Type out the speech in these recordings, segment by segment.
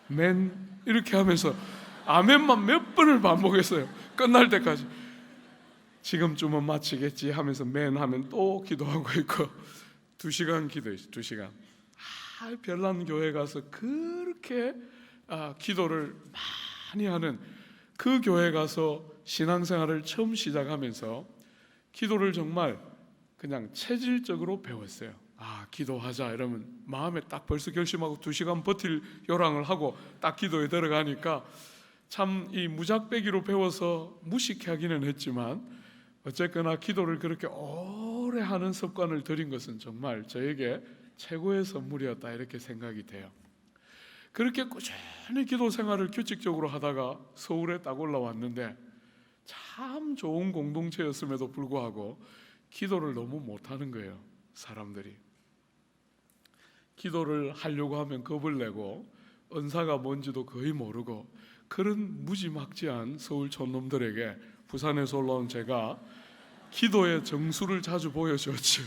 맨 이렇게 하면서 아멘만 몇 번을 반복했어요. 끝날 때까지. 지금쯤은 마치겠지 하면서 맨 하면 또 기도하고 있고 2시간 기도했어요. 2시간. 별난 교회 가서 그렇게 기도를 많이 하는 그 교회 가서 신앙생활을 처음 시작하면서 기도를 정말 그냥 체질적으로 배웠어요. 기도하자 이러면 마음에 딱 벌써 결심하고 2시간 버틸 요랑을 하고 딱 기도에 들어가니까 참 이 무작배기로 배워서 무식하기는 했지만 어쨌거나 기도를 그렇게 오래 하는 습관을 들인 것은 정말 저에게 최고의 선물이었다 이렇게 생각이 돼요. 그렇게 꾸준히 기도 생활을 규칙적으로 하다가 서울에 딱 올라왔는데 참 좋은 공동체였음에도 불구하고 기도를 너무 못하는 거예요. 사람들이 기도를 하려고 하면 겁을 내고 은사가 뭔지도 거의 모르고 그런 무지막지한 서울 촌놈들에게 부산에서 올라온 제가 기도의 정수를 자주 보여줬죠.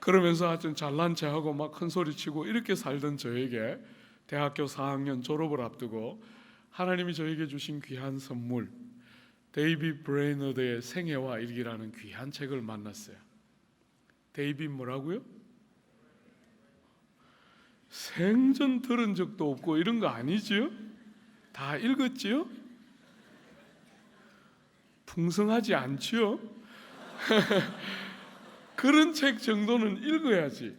그러면서 하여튼 잘난 체하고 막 큰소리치고 이렇게 살던 저에게 대학교 4학년 졸업을 앞두고 하나님이 저에게 주신 귀한 선물 데이빗 브레이너드의 생애와 일기라는 귀한 책을 만났어요. 데이빗 뭐라고요? 생전 들은 적도 없고 이런 거 아니지요? 다 읽었지요? 풍성하지 않지요? 그런 책 정도는 읽어야지.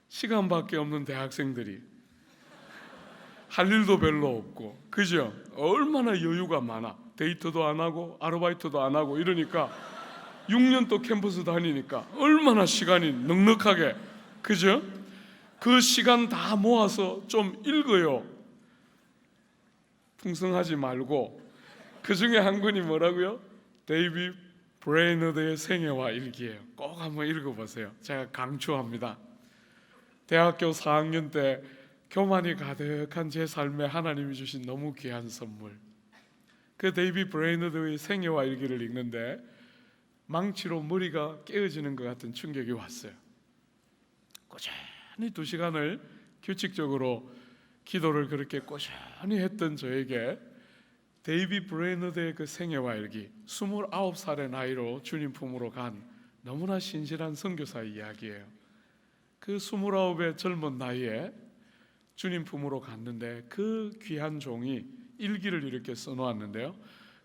시간밖에 없는 대학생들이 할 일도 별로 없고, 그죠? 얼마나 여유가 많아. 데이트도 안 하고 아르바이트도 안 하고 이러니까 6년 또 캠퍼스 다니니까 얼마나 시간이 넉넉하게, 그죠? 그 시간 다 모아서 좀 읽어요. 풍성하지 말고. 그 중에 한 권이 뭐라고요? 데이빗 브레이너드의 생애와 일기예요. 꼭 한번 읽어보세요. 제가 강추합니다. 대학교 4학년 때 교만이 가득한 제 삶에 하나님이 주신 너무 귀한 선물, 그 데이빗 브레이너드의 생애와 일기를 읽는데 망치로 머리가 깨어지는 것 같은 충격이 왔어요. 꾸준히 2시간을 규칙적으로 기도를 그렇게 꾸준히 했던 저에게 데이빗 브레이너드의 그 생애와 일기, 29살의 나이로 주님 품으로 간 너무나 신실한 선교사의 이야기예요. 그 29의 젊은 나이에 주님 품으로 갔는데 그 귀한 종이 일기를 이렇게 써놓았는데요,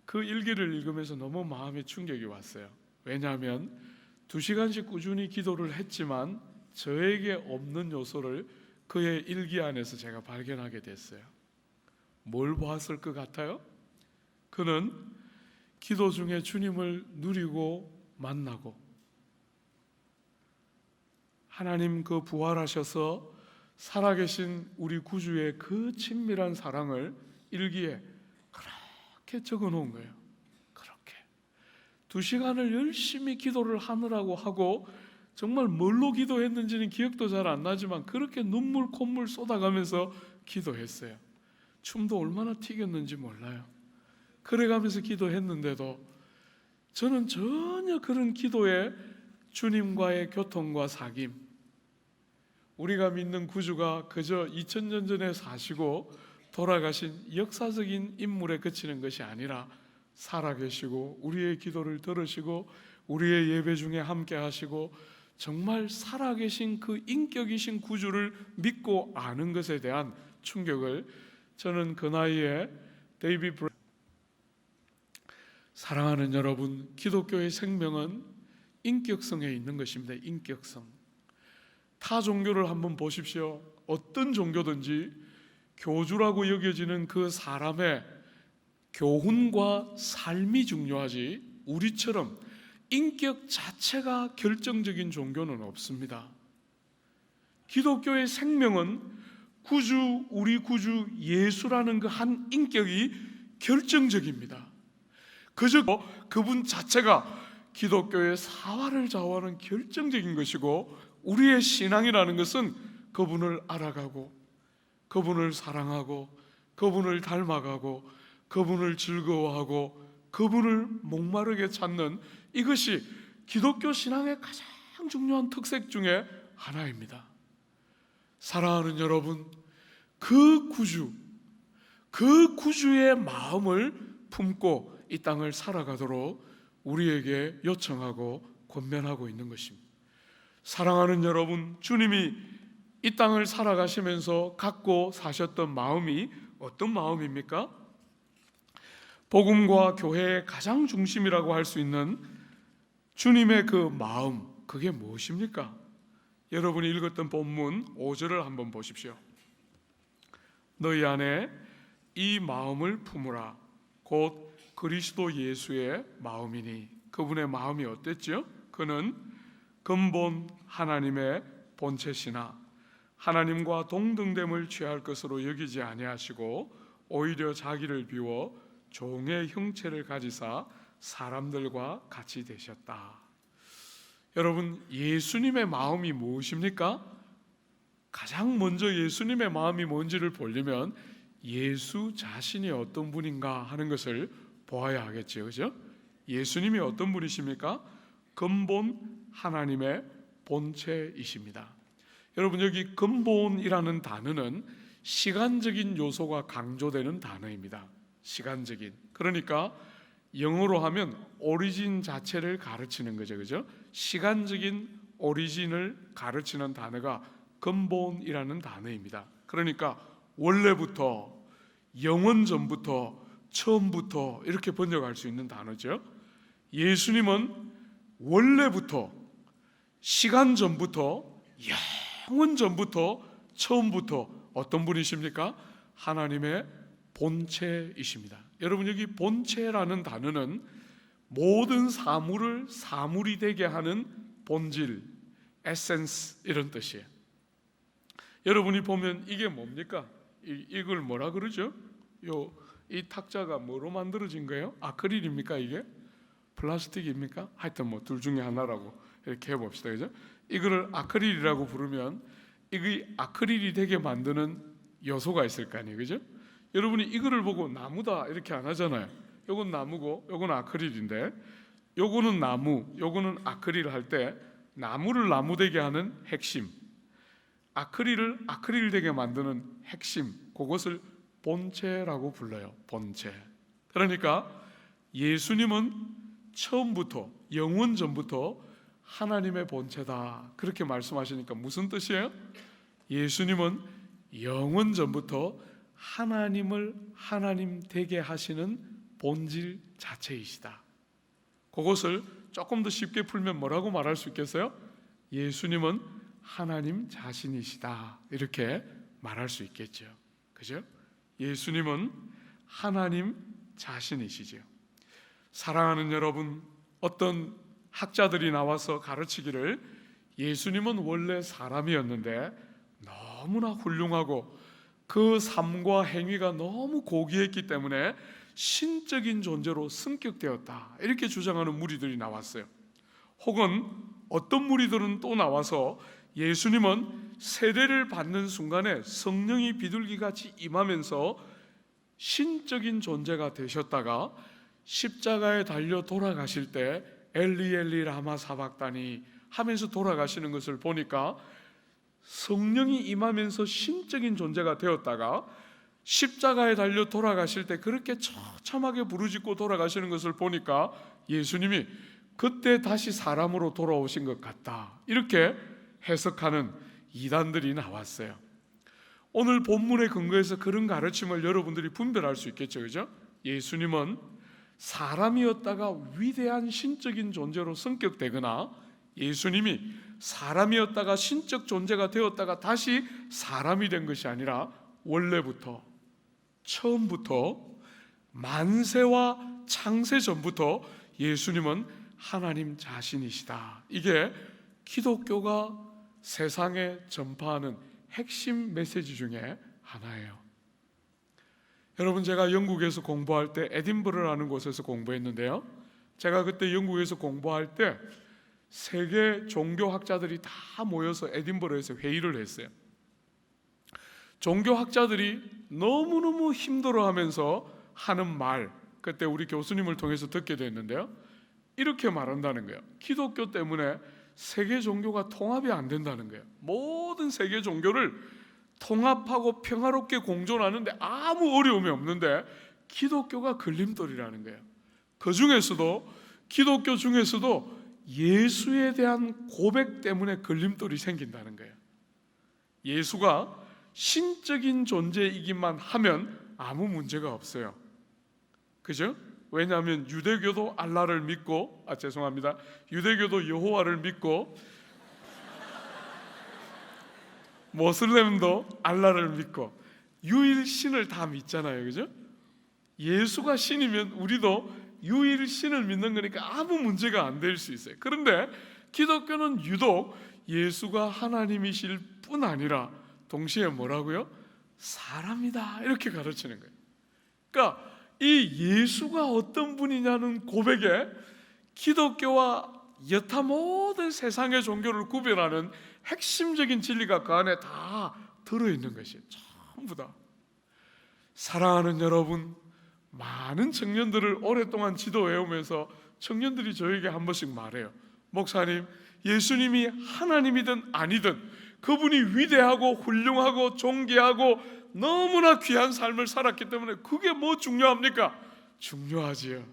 그 일기를 읽으면서 너무 마음에 충격이 왔어요. 왜냐하면 2시간씩 꾸준히 기도를 했지만 저에게 없는 요소를 그의 일기 안에서 제가 발견하게 됐어요. 뭘 보았을 것 같아요? 그는 기도 중에 주님을 누리고 만나고 하나님 그 부활하셔서 살아계신 우리 구주의 그 친밀한 사랑을 일기에 그렇게 적어놓은 거예요. 그렇게 2시간을 열심히 기도를 하느라고 하고 정말 뭘로 기도했는지는 기억도 잘 안 나지만 그렇게 눈물 콧물 쏟아가면서 기도했어요. 춤도 얼마나 튀겼는지 몰라요. 그래가면서 기도했는데도 저는 전혀 그런 기도에 주님과의 교통과 사귐, 우리가 믿는 구주가 그저 2000년 전에 사시고 돌아가신 역사적인 인물에 그치는 것이 아니라 살아계시고 우리의 기도를 들으시고 우리의 예배 중에 함께 하시고 정말 살아계신 그 인격이신 구주를 믿고 아는 것에 대한 충격을 저는 그 나이에 데이빗 브레이너드, 사랑하는 여러분, 기독교의 생명은 인격성에 있는 것입니다. 인격성. 타 종교를 한번 보십시오. 어떤 종교든지 교주라고 여겨지는 그 사람의 교훈과 삶이 중요하지 우리처럼 인격 자체가 결정적인 종교는 없습니다. 기독교의 생명은 구주, 우리 구주 예수라는 그 한 인격이 결정적입니다. 그저 그분 자체가 기독교의 사활을 좌우하는 결정적인 것이고, 우리의 신앙이라는 것은 그분을 알아가고 그분을 사랑하고 그분을 닮아가고 그분을 즐거워하고 그분을 목마르게 찾는, 이것이 기독교 신앙의 가장 중요한 특색 중에 하나입니다. 사랑하는 여러분, 그 구주의 마음을 품고 이 땅을 살아가도록 우리에게 요청하고 권면하고 있는 것입니다. 사랑하는 여러분, 주님이 이 땅을 살아가시면서 갖고 사셨던 마음이 어떤 마음입니까? 복음과 교회의 가장 중심이라고 할 수 있는 주님의 그 마음, 그게 무엇입니까? 여러분이 읽었던 본문 5절을 한번 보십시오. 너희 안에 이 마음을 품으라. 곧 그리스도 예수의 마음이니. 그분의 마음이 어땠죠? 그는 근본 하나님의 본체시나 하나님과 동등됨을 취할 것으로 여기지 아니하시고 오히려 자기를 비워 종의 형체를 가지사 사람들과 같이 되셨다. 여러분, 예수님의 마음이 무엇입니까? 가장 먼저 예수님의 마음이 뭔지를 보려면 예수 자신이 어떤 분인가 하는 것을 보아야 하겠죠, 그죠? 예수님이 어떤 분이십니까? 근본 하나님의 본체이십니다. 여러분, 여기 근본이라는 단어는 시간적인 요소가 강조되는 단어입니다. 시간적인. 그러니까 영어로 하면 오리진 자체를 가르치는 거죠, 그죠? 시간적인 오리진을 가르치는 단어가 근본이라는 단어입니다. 그러니까 원래부터, 영원 전부터, 처음부터 이렇게 번역할 수 있는 단어죠. 예수님은 원래부터, 시간 전부터, 영원 전부터, 처음부터 어떤 분이십니까? 하나님의 본체이십니다. 여러분, 여기 본체라는 단어는 모든 사물을 사물이 되게 하는 본질, 에센스 이런 뜻이에요. 여러분이 보면 이게 뭡니까? 이걸 뭐라 그러죠? 이 탁자가 뭐로 만들어진 거예요? 아크릴입니까 이게? 플라스틱입니까? 하여튼 뭐 둘 중에 하나라고 이렇게 해봅시다, 그죠? 이거를 아크릴이라고 부르면 이게 아크릴이 되게 만드는 요소가 있을 거 아니에요, 그죠? 여러분이 이거를 보고 나무다 이렇게 안 하잖아요. 요건 나무고 요건 아크릴인데, 요거는 나무, 요거는 아크릴 할 때 나무를 나무 되게 하는 핵심, 아크릴을 아크릴 되게 만드는 핵심, 그것을 본체라고 불러요. 본체. 그러니까 예수님은 처음부터, 영원 전부터 하나님의 본체다 그렇게 말씀하시니까 무슨 뜻이에요? 예수님은 영원 전부터 하나님을 하나님 되게 하시는 본질 자체이시다. 그것을 조금 더 쉽게 풀면 뭐라고 말할 수 있겠어요? 예수님은 하나님 자신이시다 이렇게 말할 수 있겠죠, 그죠? 예수님은 하나님 자신이시죠. 사랑하는 여러분, 어떤 학자들이 나와서 가르치기를 예수님은 원래 사람이었는데 너무나 훌륭하고 그 삶과 행위가 너무 고귀했기 때문에 신적인 존재로 승격되었다 이렇게 주장하는 무리들이 나왔어요. 혹은 어떤 무리들은 또 나와서 예수님은 세례를 받는 순간에 성령이 비둘기같이 임하면서 신적인 존재가 되셨다가 십자가에 달려 돌아가실 때 엘리 엘리 라마 사박다니 하면서 돌아가시는 것을 보니까 성령이 임하면서 신적인 존재가 되었다가 십자가에 달려 돌아가실 때 그렇게 처참하게 부르짖고 돌아가시는 것을 보니까 예수님이 그때 다시 사람으로 돌아오신 것 같다 이렇게 해석하는 이단들이 나왔어요. 오늘 본문의 근거에서 그런 가르침을 여러분들이 분별할 수 있겠죠, 그죠? 예수님은 사람이었다가 위대한 신적인 존재로 성격되거나 예수님이 사람이었다가 신적 존재가 되었다가 다시 사람이 된 것이 아니라 원래부터, 처음부터, 만세와 창세 전부터 예수님은 하나님 자신이시다. 이게 기독교가 세상에 전파하는 핵심 메시지 중에 하나예요. 여러분, 제가 영국에서 공부할 때 에딘버러라는 곳에서 공부했는데요, 제가 그때 영국에서 공부할 때 세계 종교학자들이 다 모여서 에딘버러에서 회의를 했어요. 종교학자들이 너무너무 힘들어하면서 하는 말, 그때 우리 교수님을 통해서 듣게 됐는데요, 이렇게 말한다는 거예요. 기독교 때문에 세계 종교가 통합이 안 된다는 거예요. 모든 세계 종교를 통합하고 평화롭게 공존하는데 아무 어려움이 없는데 기독교가 걸림돌이라는 거예요. 그 중에서도 기독교 중에서도 예수에 대한 고백 때문에 걸림돌이 생긴다는 거예요. 예수가 신적인 존재이기만 하면 아무 문제가 없어요. 그죠? 왜냐하면 유대교도 알라를 믿고, 유대교도 여호와를 믿고, 모슬렘도 알라를 믿고 유일신을 다 믿잖아요. 그죠? 예수가 신이면 우리도 유일신을 믿는 거니까 아무 문제가 안 될 수 있어요. 그런데 기독교는 유독 예수가 하나님이실 뿐 아니라 동시에 뭐라고요? 사람이다, 이렇게 가르치는 거예요. 그러니까 이 예수가 어떤 분이냐는 고백에 기독교와 여타 모든 세상의 종교를 구별하는 핵심적인 진리가 그 안에 다 들어있는 것이에요. 전부 다. 사랑하는 여러분, 많은 청년들을 오랫동안 지도해오면서 청년들이 저에게 한 번씩 말해요. 목사님, 예수님이 하나님이든 아니든 그분이 위대하고 훌륭하고 존귀하고 너무나 귀한 삶을 살았기 때문에 그게 뭐 중요합니까? 중요하지요.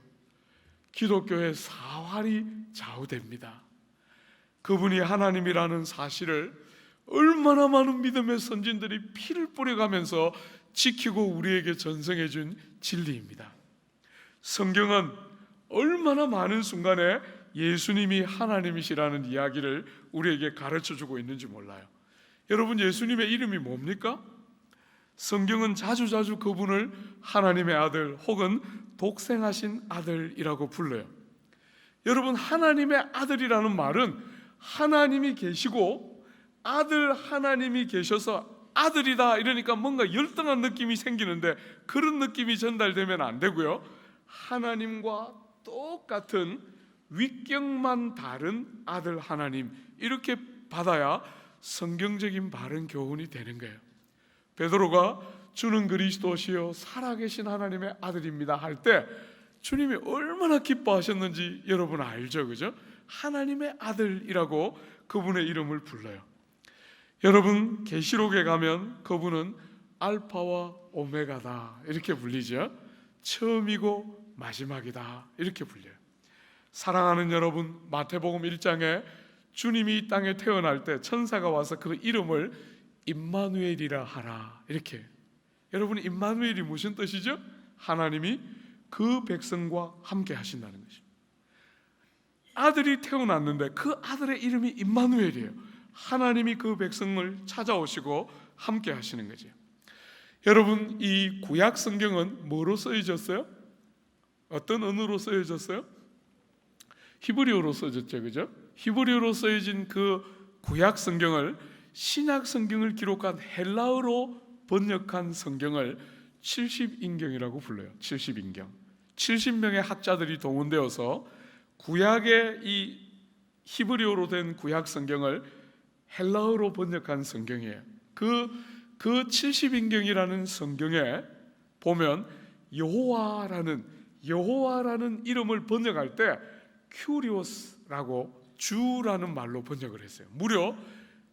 기독교의 사활이 좌우됩니다. 그분이 하나님이라는 사실을 얼마나 많은 믿음의 선진들이 피를 뿌려가면서 지키고 우리에게 전승해 준 진리입니다. 성경은 얼마나 많은 순간에 예수님이 하나님이시라는 이야기를 우리에게 가르쳐주고 있는지 몰라요. 여러분, 예수님의 이름이 뭡니까? 성경은 자주자주 그분을 하나님의 아들 혹은 독생하신 아들이라고 불러요. 여러분, 하나님의 아들이라는 말은 하나님이 계시고 아들 하나님이 계셔서 아들이다 이러니까 뭔가 열등한 느낌이 생기는데 그런 느낌이 전달되면 안 되고요. 하나님과 똑같은 위격만 다른 아들 하나님, 이렇게 받아야 성경적인 바른 교훈이 되는 거예요. 베드로가 주는 그리스도시요 살아계신 하나님의 아들입니다 할 때 주님이 얼마나 기뻐하셨는지 여러분 알죠? 그죠? 하나님의 아들이라고 그분의 이름을 불러요. 여러분, 계시록에 가면 그분은 알파와 오메가다 이렇게 불리죠. 처음이고 마지막이다 이렇게 불려요. 사랑하는 여러분, 마태복음 1장에 주님이 이 땅에 태어날 때 천사가 와서 그 이름을 임마누엘이라 하라 이렇게. 여러분, 임마누엘이 무슨 뜻이죠? 하나님이 그 백성과 함께 하신다는 것이죠. 아들이 태어났는데 그 아들의 이름이 임마누엘이에요. 하나님이 그 백성을 찾아오시고 함께 하시는 거죠. 여러분, 이 구약 성경은 뭐로 쓰여졌어요? 어떤 언어로 쓰여졌어요? 히브리어로 써졌죠. 그죠? 히브리어로 쓰여진 그 구약 성경을 신약 성경을 기록한 헬라어로 번역한 성경을 70인경이라고 불러요. 70인경. 70명의 학자들이 동원되어서 구약의 이 히브리어로 된 구약 성경을 헬라어로 번역한 성경이에요. 그 70인경이라는 성경에 보면 여호와라는 이름을 번역할 때 큐리오스라고 주라는 말로 번역을 했어요. 무려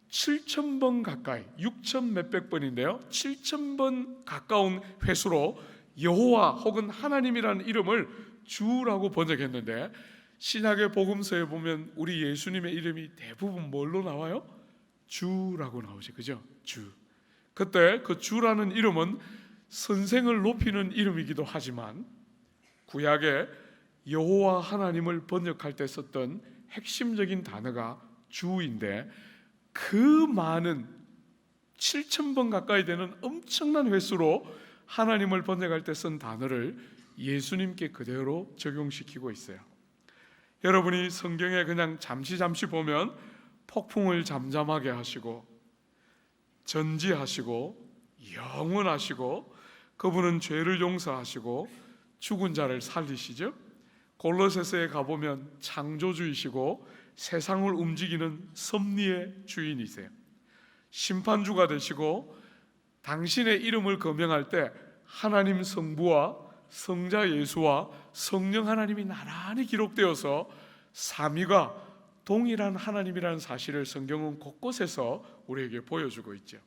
7,000번 가까이, 6,000 몇백 번인데요, 7,000번 가까운 횟수로 여호와 혹은 하나님이라는 이름을 주라고 번역했는데, 신약의 복음서에 보면 우리 예수님의 이름이 대부분 뭘로 나와요? 주라고 나오죠. 그죠? 주. 그때 그 주라는 이름은 선생을 높이는 이름이기도 하지만 구약에 여호와 하나님을 번역할 때 썼던 핵심적인 단어가 주인데, 그 많은 7,000번 가까이 되는 엄청난 횟수로 하나님을 번역할 때 쓴 단어를 예수님께 그대로 적용시키고 있어요. 여러분이 성경에 그냥 잠시 보면 폭풍을 잠잠하게 하시고 전지하시고 영원하시고 그분은 죄를 용서하시고 죽은 자를 살리시죠. 골로새서에 가보면 창조주이시고 세상을 움직이는 섭리의 주인이세요. 심판주가 되시고 당신의 이름을 거명할 때 하나님 성부와 성자 예수와 성령 하나님이 나란히 기록되어서 삼위가 동일한 하나님이라는 사실을 성경은 곳곳에서 우리에게 보여주고 있죠.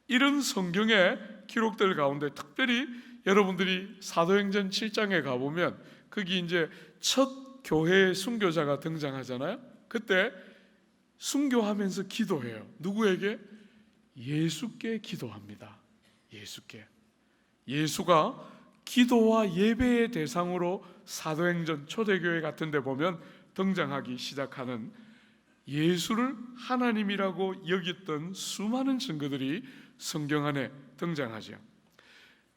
이런 성경의 기록들 가운데 특별히 여러분들이 사도행전 7장에 가보면 거기 이제 첫 교회의 순교자가 등장하잖아요. 그때 순교하면서 기도해요. 누구에게? 예수께 기도합니다. 예수께. 예수가 기도와 예배의 대상으로 사도행전 초대교회 같은 데 보면 등장하기 시작하는, 예수를 하나님이라고 여겼던 수많은 증거들이 성경 안에 등장하죠.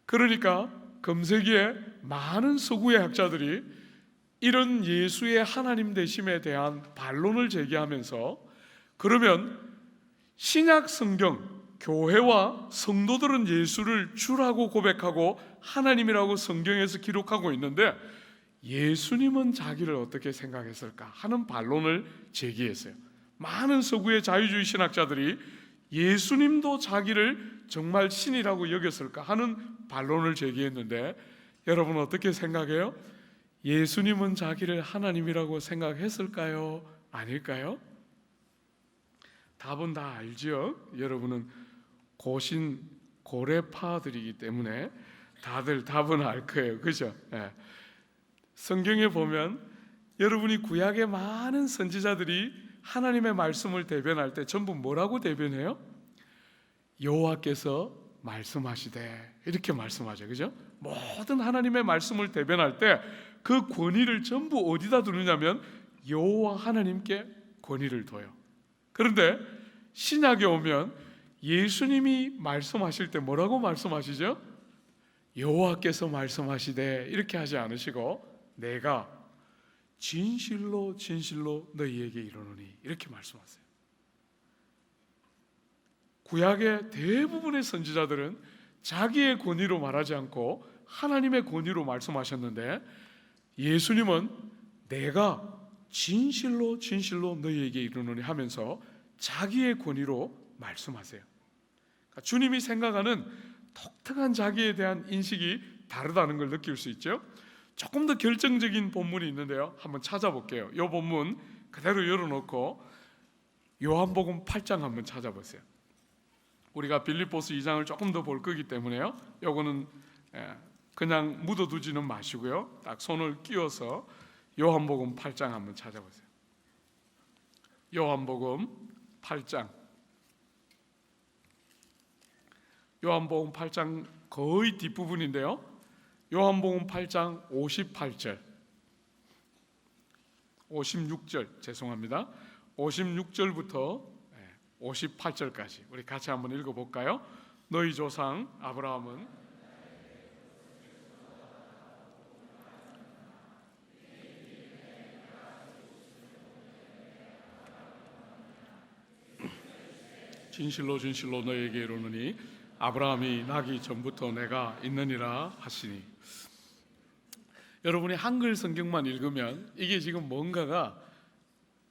그러니까 금세기에 많은 서구의 학자들이 이런 예수의 하나님 되심에 대한 반론을 제기하면서, 그러면 신약 성경, 교회와 성도들은 예수를 주라고 고백하고 하나님이라고 성경에서 기록하고 있는데 예수님은 자기를 어떻게 생각했을까 하는 반론을 제기했어요. 많은 서구의 자유주의 신학자들이 예수님도 자기를 정말 신이라고 여겼을까 하는 반론을 제기했는데, 여러분 어떻게 생각해요? 예수님은 자기를 하나님이라고 생각했을까요? 아닐까요? 답은 다 알죠? 여러분은 고신 고래파들이기 때문에 다들 답은 알 거예요. 그죠? 예. 성경에 보면 여러분이 구약의 많은 선지자들이 하나님의 말씀을 대변할 때 전부 뭐라고 대변해요? 여호와께서 말씀하시되 이렇게 말씀하죠. 그죠? 모든 하나님의 말씀을 대변할 때 그 권위를 전부 어디다 두느냐면 여호와 하나님께 권위를 둬요. 그런데 신약에 오면 예수님이 말씀하실 때 뭐라고 말씀하시죠? 여호와께서 말씀하시되 이렇게 하지 않으시고 내가 진실로 진실로 너희에게 이르노니 이렇게 말씀하세요. 구약의 대부분의 선지자들은 자기의 권위로 말하지 않고 하나님의 권위로 말씀하셨는데 예수님은 내가 진실로 진실로 너희에게 이르노니 하면서 자기의 권위로 말씀하세요. 그러니까 주님이 생각하는 독특한 자기에 대한 인식이 다르다는 걸 느낄 수 있죠. 조금 더 결정적인 본문이 있는데요, 한번 찾아볼게요. 이 본문 그대로 열어놓고 요한복음 8장 한번 찾아보세요. 우리가 빌립보스 2장을 조금 더 볼 거기 때문에요, 요거는 그냥 묻어두지는 마시고요, 딱 손을 끼워서 요한복음 8장 한번 찾아보세요. 요한복음 8장, 요한복음 8장 거의 뒷부분인데요, 요한복음 8장 58절 56절 죄송합니다. 56절부터 58절까지 우리 같이 한번 읽어볼까요? 너희 조상 아브라함은 진실로 진실로 너희에게 이르노니 아브라함이 나기 전부터 내가 있느니라 하시니. 여러분이 한글 성경만 읽으면 이게 지금 뭔가가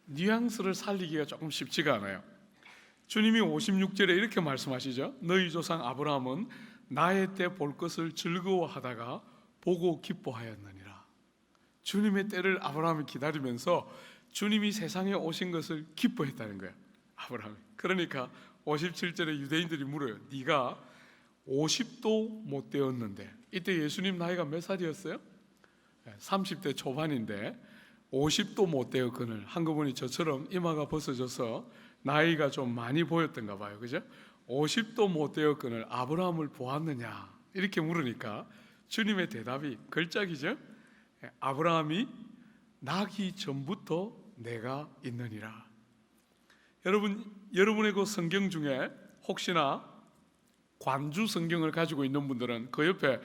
뉘앙스를 살리기가 조금 쉽지가 않아요. 주님이 56절에 이렇게 말씀하시죠. 너희 조상 아브라함은 나의 때 볼 것을 즐거워하다가 보고 기뻐하였느니라. 주님의 때를 아브라함이 기다리면서 주님이 세상에 오신 것을 기뻐했다는 거예요, 아브라함이. 그러니까 57절에 유대인들이 물어요. 네가 50도 못 되었는데, 이때 예수님 나이가 몇 살이었어요? 30대 초반인데 50도 못 되었거늘. 한꺼번에 저처럼 이마가 벗어져서 나이가 좀 많이 보였던가 봐요. 그죠? 50도 못 되었거늘 아브라함을 보았느냐 이렇게 물으니까 주님의 대답이 걸작이죠. 아브라함이 나기 전부터 내가 있느니라. 여러분의 그 성경 중에 혹시나 관주 성경을 가지고 있는 분들은 그 옆에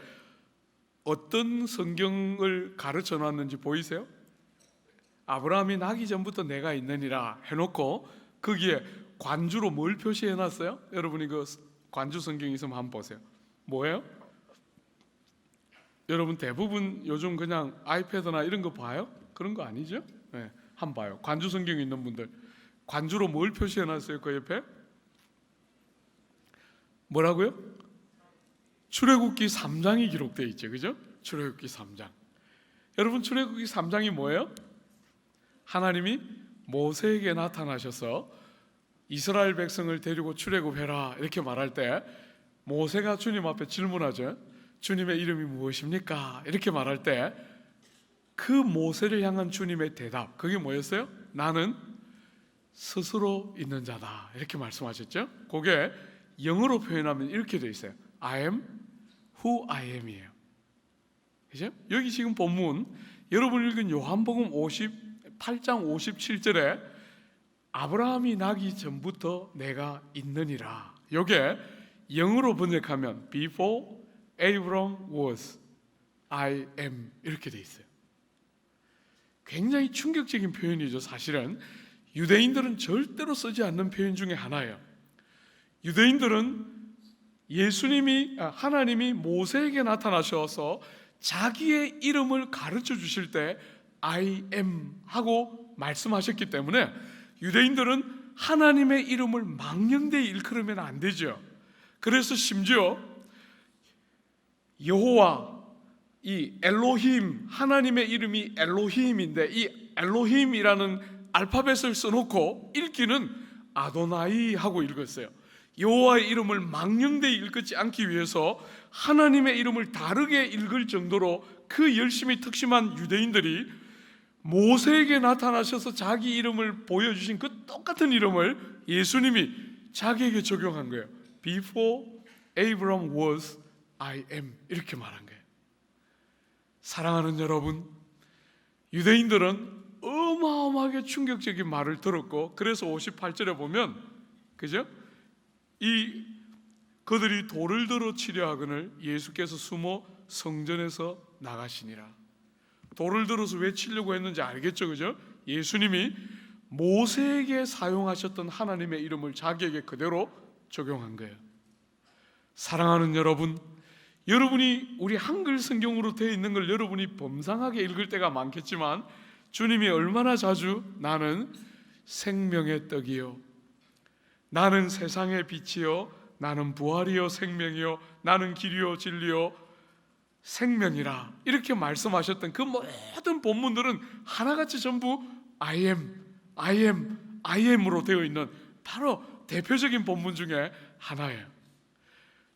어떤 성경을 가르쳐 놨는지 보이세요? 아브라함이 나기 전부터 내가 있느니라 해놓고 거기에 관주로 뭘 표시해 놨어요? 여러분이 그 관주 성경 있으면 한번 보세요. 뭐예요? 여러분 대부분 요즘 그냥 아이패드나 이런 거 봐요? 그런 거 아니죠? 네, 한번 봐요. 관주 성경 있는 분들 관주로 뭘 표시해 놨어요? 그 옆에 뭐라고요? 출애굽기 3장이 기록되어 있죠. 그죠? 출애굽기 3장. 여러분 출애굽기 3장이 뭐예요? 하나님이 모세에게 나타나셔서 이스라엘 백성을 데리고 출애굽해라 이렇게 말할 때 모세가 주님 앞에 질문하죠. 주님의 이름이 무엇입니까? 이렇게 말할 때 그 모세를 향한 주님의 대답, 그게 뭐였어요? 나는 스스로 있는 자다, 이렇게 말씀하셨죠. 그게 영어로 표현하면 이렇게 되어 있어요. I am who I am이에요. 그죠? 여기 지금 본문 여러분 읽은 요한복음 58장 57절에 아브라함이 나기 전부터 내가 있느니라, 이게 영어로 번역하면 Before Abraham was, I am, 이렇게 돼 있어요. 굉장히 충격적인 표현이죠. 사실은 유대인들은 절대로 쓰지 않는 표현 중에 하나예요. 유대인들은 하나님이 모세에게 나타나셔서 자기의 이름을 가르쳐 주실 때 I am 하고 말씀하셨기 때문에 유대인들은 하나님의 이름을 망령되이 일컬으면 안 되죠. 그래서 심지어 여호와, 이 엘로힘, 하나님의 이름이 엘로힘인데 이 엘로힘이라는 알파벳을 써놓고 읽기는 아도나이 하고 읽었어요. 여호와의 이름을 망령되이 읽지 않기 위해서 하나님의 이름을 다르게 읽을 정도로 그 열심히 특심한 유대인들이 모세에게 나타나셔서 자기 이름을 보여주신 그 똑같은 이름을 예수님이 자기에게 적용한 거예요. Before Abraham was, I am, 이렇게 말한 거예요. 사랑하는 여러분, 유대인들은 어마어마하게 충격적인 말을 들었고, 그래서 58절에 보면, 그죠? 그들이 돌을 들어 치려 하거늘 예수께서 숨어 성전에서 나가시니라. 돌을 들어서 왜 치려고 했는지 알겠죠, 그죠? 예수님이 모세에게 사용하셨던 하나님의 이름을 자기에게 그대로 적용한 거예요. 사랑하는 여러분, 여러분이 우리 한글 성경으로 되어 있는 걸 여러분이 범상하게 읽을 때가 많겠지만 주님이 얼마나 자주 나는 생명의 떡이요, 나는 세상의 빛이요, 나는 부활이요 생명이요, 나는 길이요 진리요 생명이라 이렇게 말씀하셨던 그 모든 본문들은 하나같이 전부 I am, I am, I am으로 되어 있는 바로 대표적인 본문 중에 하나예요.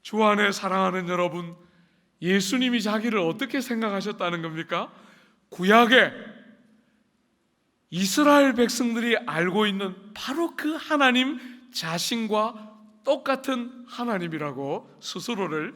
주 안에 사랑하는 여러분, 예수님이 자기를 어떻게 생각하셨다는 겁니까? 구약에 이스라엘 백성들이 알고 있는 바로 그 하나님 자신과 똑같은 하나님이라고 스스로를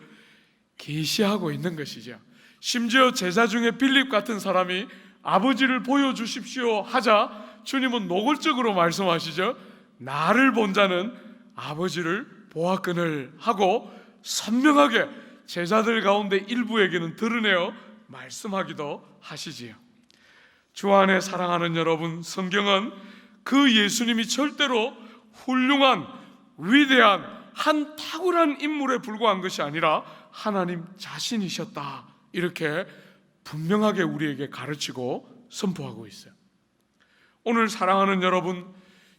계시하고 있는 것이죠. 심지어 제자 중에 빌립 같은 사람이 아버지를 보여주십시오 하자 주님은 노골적으로 말씀하시죠. 나를 본 자는 아버지를 보았거늘 하고 선명하게 제자들 가운데 일부에게는 드러내어 말씀하기도 하시지요. 주 안에 사랑하는 여러분, 성경은 그 예수님이 절대로 훌륭한 위대한 한 탁월한 인물에 불과한 것이 아니라 하나님 자신이셨다, 이렇게 분명하게 우리에게 가르치고 선포하고 있어요. 오늘 사랑하는 여러분,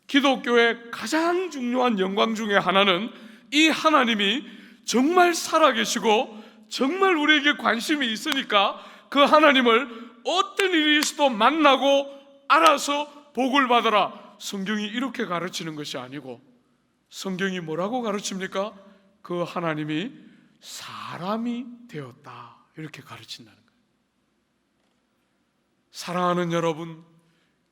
기독교의 가장 중요한 영광 중에 하나는 이 하나님이 정말 살아계시고 정말 우리에게 관심이 있으니까 그 하나님을 어떤 일이 있어도 만나고 알아서 복을 받아라, 성경이 이렇게 가르치는 것이 아니고 성경이 뭐라고 가르칩니까? 그 하나님이 사람이 되었다, 이렇게 가르친다는 거예요. 사랑하는 여러분,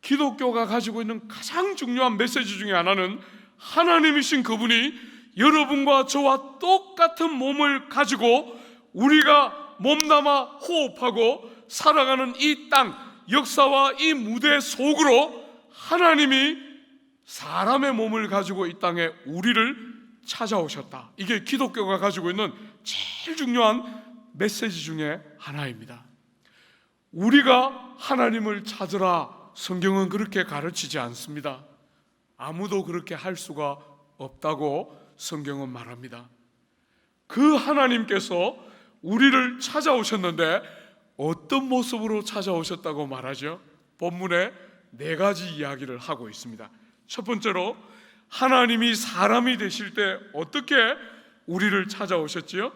기독교가 가지고 있는 가장 중요한 메시지 중에 하나는 하나님이신 그분이 여러분과 저와 똑같은 몸을 가지고 우리가 몸담아 호흡하고 살아가는 이 땅, 역사와 이 무대 속으로 하나님이 사람의 몸을 가지고 이 땅에 우리를 찾아오셨다. 이게 기독교가 가지고 있는 제일 중요한 메시지 중에 하나입니다. 우리가 하나님을 찾으라, 성경은 그렇게 가르치지 않습니다. 아무도 그렇게 할 수가 없다고 성경은 말합니다. 그 하나님께서 우리를 찾아오셨는데 어떤 모습으로 찾아오셨다고 말하죠? 본문에 4가지 이야기를 하고 있습니다. 첫 번째로 하나님이 사람이 되실 때 어떻게 우리를 찾아오셨지요?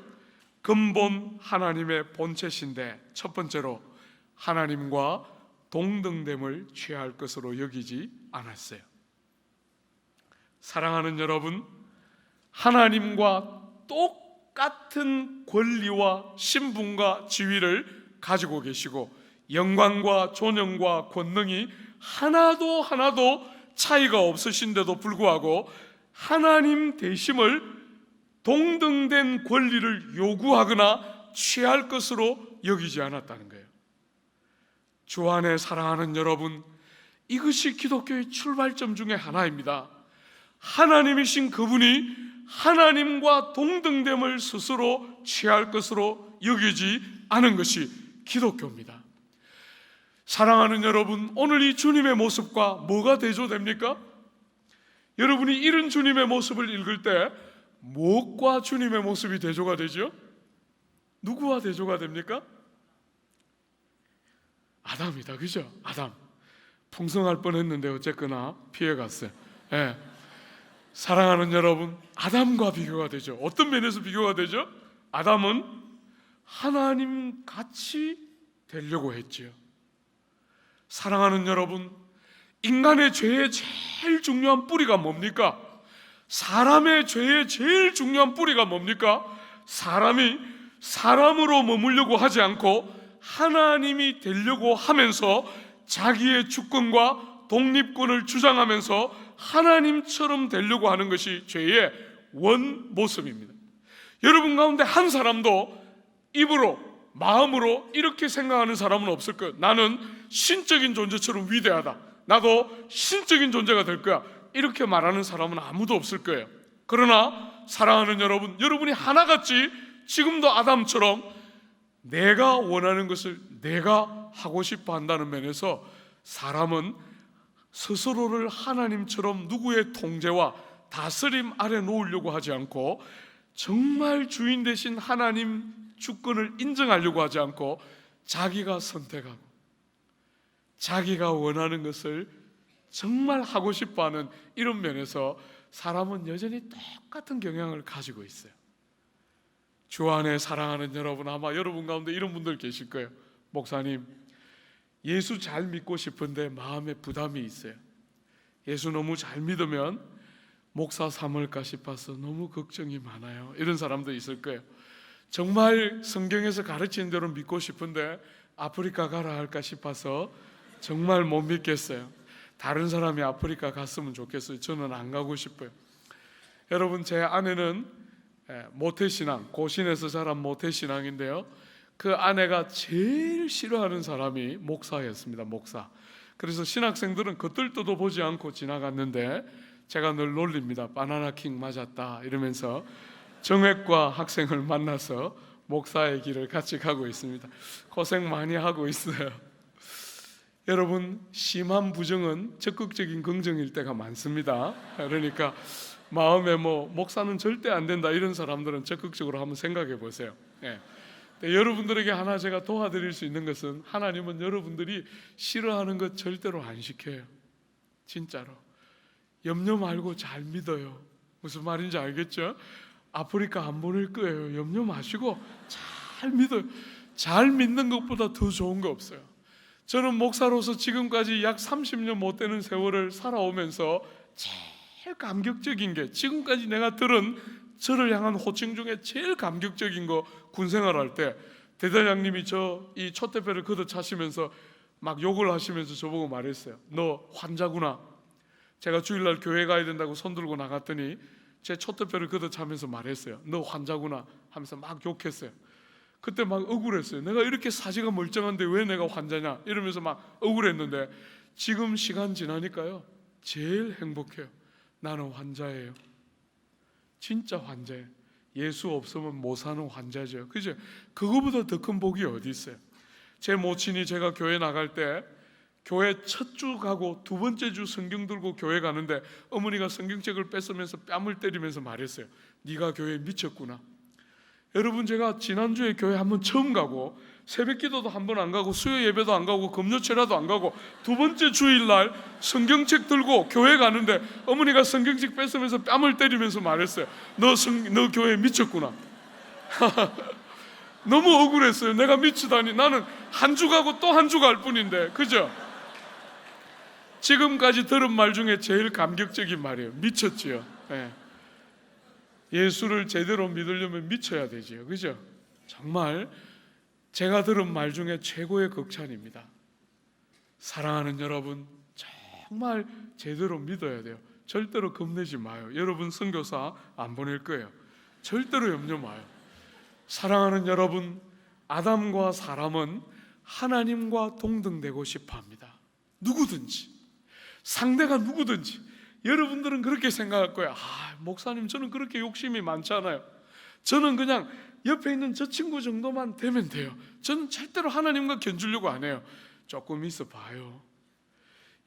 근본 하나님의 본체신데 첫 번째로 하나님과 동등됨을 취할 것으로 여기지 않았어요. 사랑하는 여러분, 하나님과 똑같은 권리와 신분과 지위를 가지고 계시고 영광과 존영과 권능이 하나도 차이가 없으신데도 불구하고 하나님 되심을 동등된 권리를 요구하거나 취할 것으로 여기지 않았다는 거예요. 주 안에 사랑하는 여러분, 이것이 기독교의 출발점 중에 하나입니다. 하나님이신 그분이 하나님과 동등됨을 스스로 취할 것으로 여기지 않은 것이 기독교입니다. 사랑하는 여러분, 오늘 이 주님의 모습과 뭐가 대조됩니까? 여러분이 이런 주님의 모습을 읽을 때 무엇과 주님의 모습이 대조가 되죠? 누구와 대조가 됩니까? 아담이다, 그죠? 아담. 풍성할 뻔했는데 어쨌거나 피해갔어요. 예. 사랑하는 여러분, 아담과 비교가 되죠. 어떤 면에서 비교가 되죠? 아담은 하나님 같이 되려고 했지요. 사랑하는 여러분, 인간의 죄의 제일 중요한 뿌리가 뭡니까? 사람의 죄의 제일 중요한 뿌리가 뭡니까? 사람이 사람으로 머물려고 하지 않고 하나님이 되려고 하면서 자기의 주권과 독립권을 주장하면서 하나님처럼 되려고 하는 것이 죄의 원 모습입니다. 여러분 가운데 한 사람도 입으로 마음으로 이렇게 생각하는 사람은 없을 거예요. 나는 신적인 존재처럼 위대하다, 나도 신적인 존재가 될 거야, 이렇게 말하는 사람은 아무도 없을 거예요. 그러나 사랑하는 여러분, 여러분이 하나같이 지금도 아담처럼 내가 원하는 것을 내가 하고 싶어 한다는 면에서 사람은 스스로를 하나님처럼 누구의 통제와 다스림 아래 놓으려고 하지 않고 정말 주인 되신 하나님 주권을 인정하려고 하지 않고 자기가 선택하고 자기가 원하는 것을 정말 하고 싶어하는 이런 면에서 사람은 여전히 똑같은 경향을 가지고 있어요. 주 안에 사랑하는 여러분, 아마 여러분 가운데 이런 분들 계실 거예요. 목사님, 예수 잘 믿고 싶은데 마음에 부담이 있어요. 예수 너무 잘 믿으면 목사 삼을까 싶어서 너무 걱정이 많아요. 이런 사람도 있을 거예요. 정말 성경에서 가르치는 대로 믿고 싶은데 아프리카 가라 할까 싶어서 정말 못 믿겠어요. 다른 사람이 아프리카 갔으면 좋겠어요. 저는 안 가고 싶어요. 여러분, 제 아내는 모태신앙, 고신에서 자란 모태신앙인데요, 그 아내가 제일 싫어하는 사람이 목사였습니다. 목사. 그래서 신학생들은 겉들떠도 보지 않고 지나갔는데 제가 늘 놀립니다. 바나나킹 맞았다 이러면서 정외과 학생을 만나서 목사의 길을 같이 가고 있습니다. 고생 많이 하고 있어요. 여러분, 심한 부정은 적극적인 긍정일 때가 많습니다. 그러니까 마음에 목사는 절대 안 된다 이런 사람들은 적극적으로 한번 생각해 보세요. 예. 여러분들에게 하나 제가 도와드릴 수 있는 것은, 하나님은 여러분들이 싫어하는 것 절대로 안 시켜요. 진짜로 염려 말고 잘 믿어요. 무슨 말인지 알겠죠? 아프리카 안 보낼 거예요. 염려 마시고 잘 믿어요. 잘 믿는 것보다 더 좋은 거 없어요. 저는 목사로서 지금까지 약 30년 못 되는 세월을 살아오면서 제일 감격적인 게, 지금까지 내가 들은 저를 향한 호칭 중에 제일 감격적인 거, 군생활할 때 대대장님이 이 촛대표를 걷어차시면서 막 욕을 하시면서 저보고 말했어요. 너 환자구나. 제가 주일날 교회 가야 된다고 손 들고 나갔더니 제 촛대표를 걷어차면서 말했어요. 너 환자구나 하면서 막 욕했어요. 그때 막 억울했어요. 내가 이렇게 사지가 멀쩡한데 왜 내가 환자냐 이러면서 막 억울했는데, 지금 시간 지나니까요 제일 행복해요. 나는 환자예요. 진짜 환자예요. 예수 없으면 못 사는 환자죠. 그죠? 그거보다 더 큰 복이 어디 있어요? 제 모친이 제가 교회 나갈 때 교회 첫 주 가고 두 번째 주 성경 들고 교회 가는데 어머니가 성경책을 뺏으면서 뺨을 때리면서 말했어요. 네가 교회에 미쳤구나. 여러분, 제가 지난주에 교회 한번 처음 가고 새벽 기도도 한 번 안 가고 수요 예배도 안 가고 금요체라도 안 가고 두 번째 주일날 성경책 들고 교회 가는데 어머니가 성경책 뺏으면서 뺨을 때리면서 말했어요. 너 교회에 미쳤구나. 너무 억울했어요. 내가 미치다니. 나는 한 주 가고 또 한 주 갈 뿐인데. 그죠? 지금까지 들은 말 중에 제일 감격적인 말이에요. 미쳤지요. 네. 예수를 제대로 믿으려면 미쳐야 되지요, 그죠? 정말 제가 들은 말 중에 최고의 극찬입니다. 사랑하는 여러분, 정말 제대로 믿어야 돼요. 절대로 겁내지 마요. 여러분 선교사 안 보낼 거예요. 절대로 염려 마요. 사랑하는 여러분, 아담과 사람은 하나님과 동등되고 싶어 합니다. 누구든지, 상대가 누구든지. 여러분들은 그렇게 생각할 거예요. 목사님, 저는 그렇게 욕심이 많잖아요. 저는 그냥 옆에 있는 저 친구 정도만 되면 돼요. 저는 절대로 하나님과 견주려고 안 해요. 조금 있어 봐요.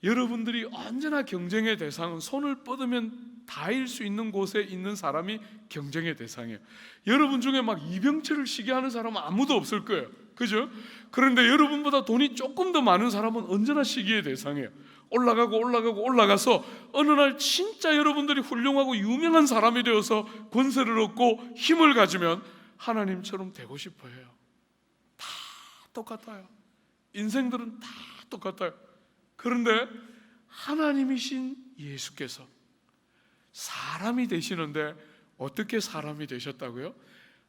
여러분들이 언제나 경쟁의 대상은 손을 뻗으면 닿을 수 있는 곳에 있는 사람이 경쟁의 대상이에요. 여러분 중에 막 이병철을 시기하는 사람은 아무도 없을 거예요, 그죠? 그런데 여러분보다 돈이 조금 더 많은 사람은 언제나 시기의 대상이에요. 올라가서 어느 날 진짜 여러분들이 훌륭하고 유명한 사람이 되어서 권세를 얻고 힘을 가지면 하나님처럼 되고 싶어 해요. 다 똑같아요. 인생들은 다 똑같아요. 그런데 하나님이신 예수께서 사람이 되시는데 어떻게 사람이 되셨다고요?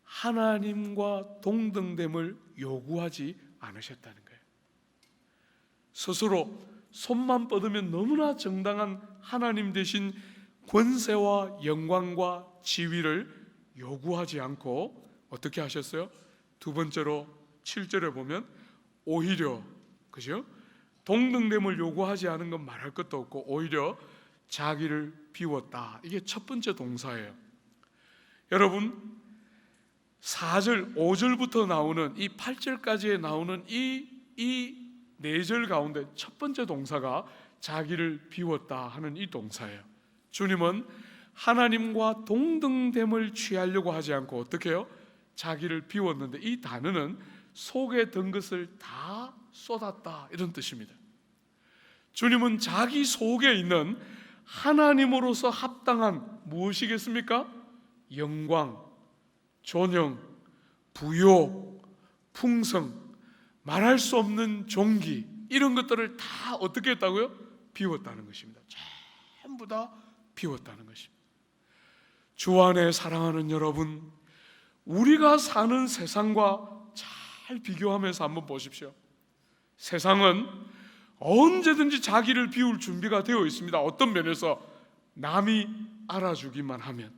하나님과 동등됨을 요구하지 않으셨다는 거예요. 스스로 손만 뻗으면 너무나 정당한 하나님 되신 권세와 영광과 지위를 요구하지 않고 어떻게 하셨어요? 두 번째로 7절에 보면 오히려, 그죠? 동등됨을 요구하지 않은 건 말할 것도 없고 오히려 자기를 비웠다. 이게 첫 번째 동사예요. 여러분 4절, 5절부터 나오는 이 8절까지에 나오는 이 4절 가운데 첫 번째 동사가 자기를 비웠다 하는 이 동사예요. 주님은 하나님과 동등됨을 취하려고 하지 않고 어떻게 해요? 자기를 비웠는데 이 단어는 속에 든 것을 다 쏟았다 이런 뜻입니다. 주님은 자기 속에 있는 하나님으로서 합당한 무엇이겠습니까? 영광, 존영, 부요, 풍성, 말할 수 없는 존귀, 이런 것들을 다 어떻게 했다고요? 비웠다는 것입니다. 전부 다 비웠다는 것입니다. 주 안에 사랑하는 여러분, 우리가 사는 세상과 잘 비교하면서 한번 보십시오. 세상은 언제든지 자기를 비울 준비가 되어 있습니다. 어떤 면에서 남이 알아주기만 하면,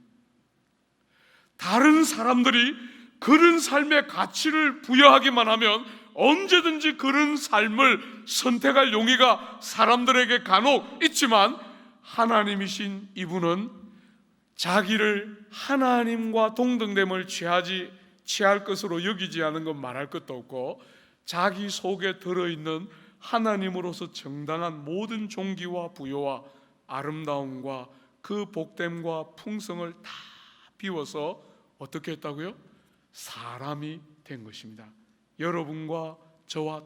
다른 사람들이 그런 삶의 가치를 부여하기만 하면 언제든지 그런 삶을 선택할 용의가 사람들에게 간혹 있지만, 하나님이신 이분은 자기를 하나님과 동등됨을 취할 것으로 여기지 않은 건 말할 것도 없고, 자기 속에 들어있는 하나님으로서 정당한 모든 존귀와 부요와 아름다움과 그 복됨과 풍성을 다 비워서 어떻게 했다고요? 사람이 된 것입니다. 여러분과 저와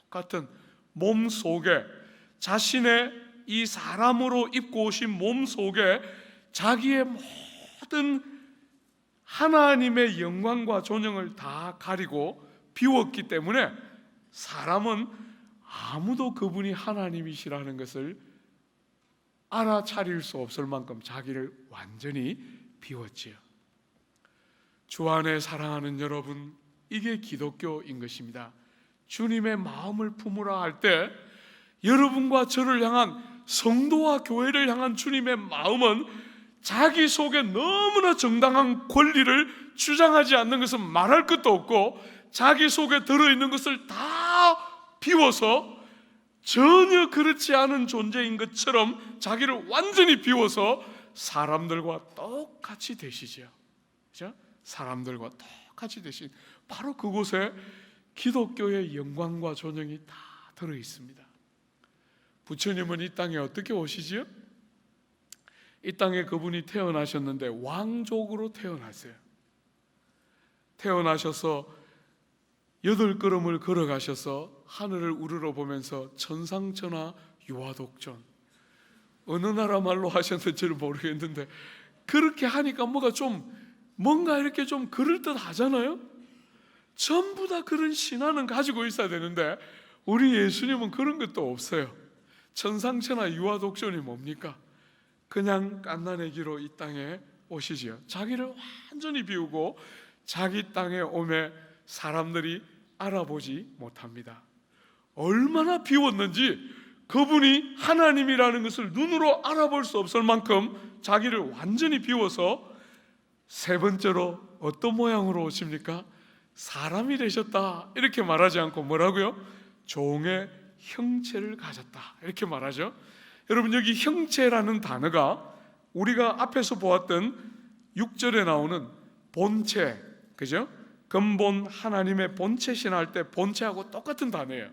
똑같은 몸 속에, 자신의 이 사람으로 입고 오신 몸 속에 자기의 모든 하나님의 영광과 존영을 다 가리고 비웠기 때문에 사람은 아무도 그분이 하나님이시라는 것을 알아차릴 수 없을 만큼 자기를 완전히 비웠지요. 주 안에 사랑하는 여러분, 이게 기독교인 것입니다. 주님의 마음을 품으라 할 때 여러분과 저를 향한, 성도와 교회를 향한 주님의 마음은 자기 속에 너무나 정당한 권리를 주장하지 않는 것은 말할 것도 없고, 자기 속에 들어있는 것을 다 비워서 전혀 그렇지 않은 존재인 것처럼 자기를 완전히 비워서 사람들과 똑같이 되시죠. 그렇죠? 사람들과 똑같이 되신 바로 그곳에 기독교의 영광과 존영이 다 들어 있습니다. 부처님은 이 땅에 어떻게 오시지요? 이 땅에 그분이 태어나셨는데 왕족으로 태어났어요. 태어나셔서 8걸음을 걸어가셔서 하늘을 우러러 보면서 천상천하 유아독존, 어느 나라 말로 하셨는지를 모르겠는데 그렇게 하니까 뭔가 이렇게 좀 그럴듯하잖아요. 전부 다 그런 신화는 가지고 있어야 되는데 우리 예수님은 그런 것도 없어요. 천상천하 유아독존이 뭡니까? 그냥 갓난아기로 이 땅에 오시지요. 자기를 완전히 비우고 자기 땅에 오매 사람들이 알아보지 못합니다. 얼마나 비웠는지 그분이 하나님이라는 것을 눈으로 알아볼 수 없을 만큼 자기를 완전히 비워서 세 번째로 어떤 모양으로 오십니까? 사람이 되셨다 이렇게 말하지 않고 뭐라고요? 종의 형체를 가졌다 이렇게 말하죠. 여러분, 여기 형체라는 단어가 우리가 앞에서 보았던 6절에 나오는 본체, 그죠? 근본 하나님의 본체신 할 때 본체하고 똑같은 단어예요.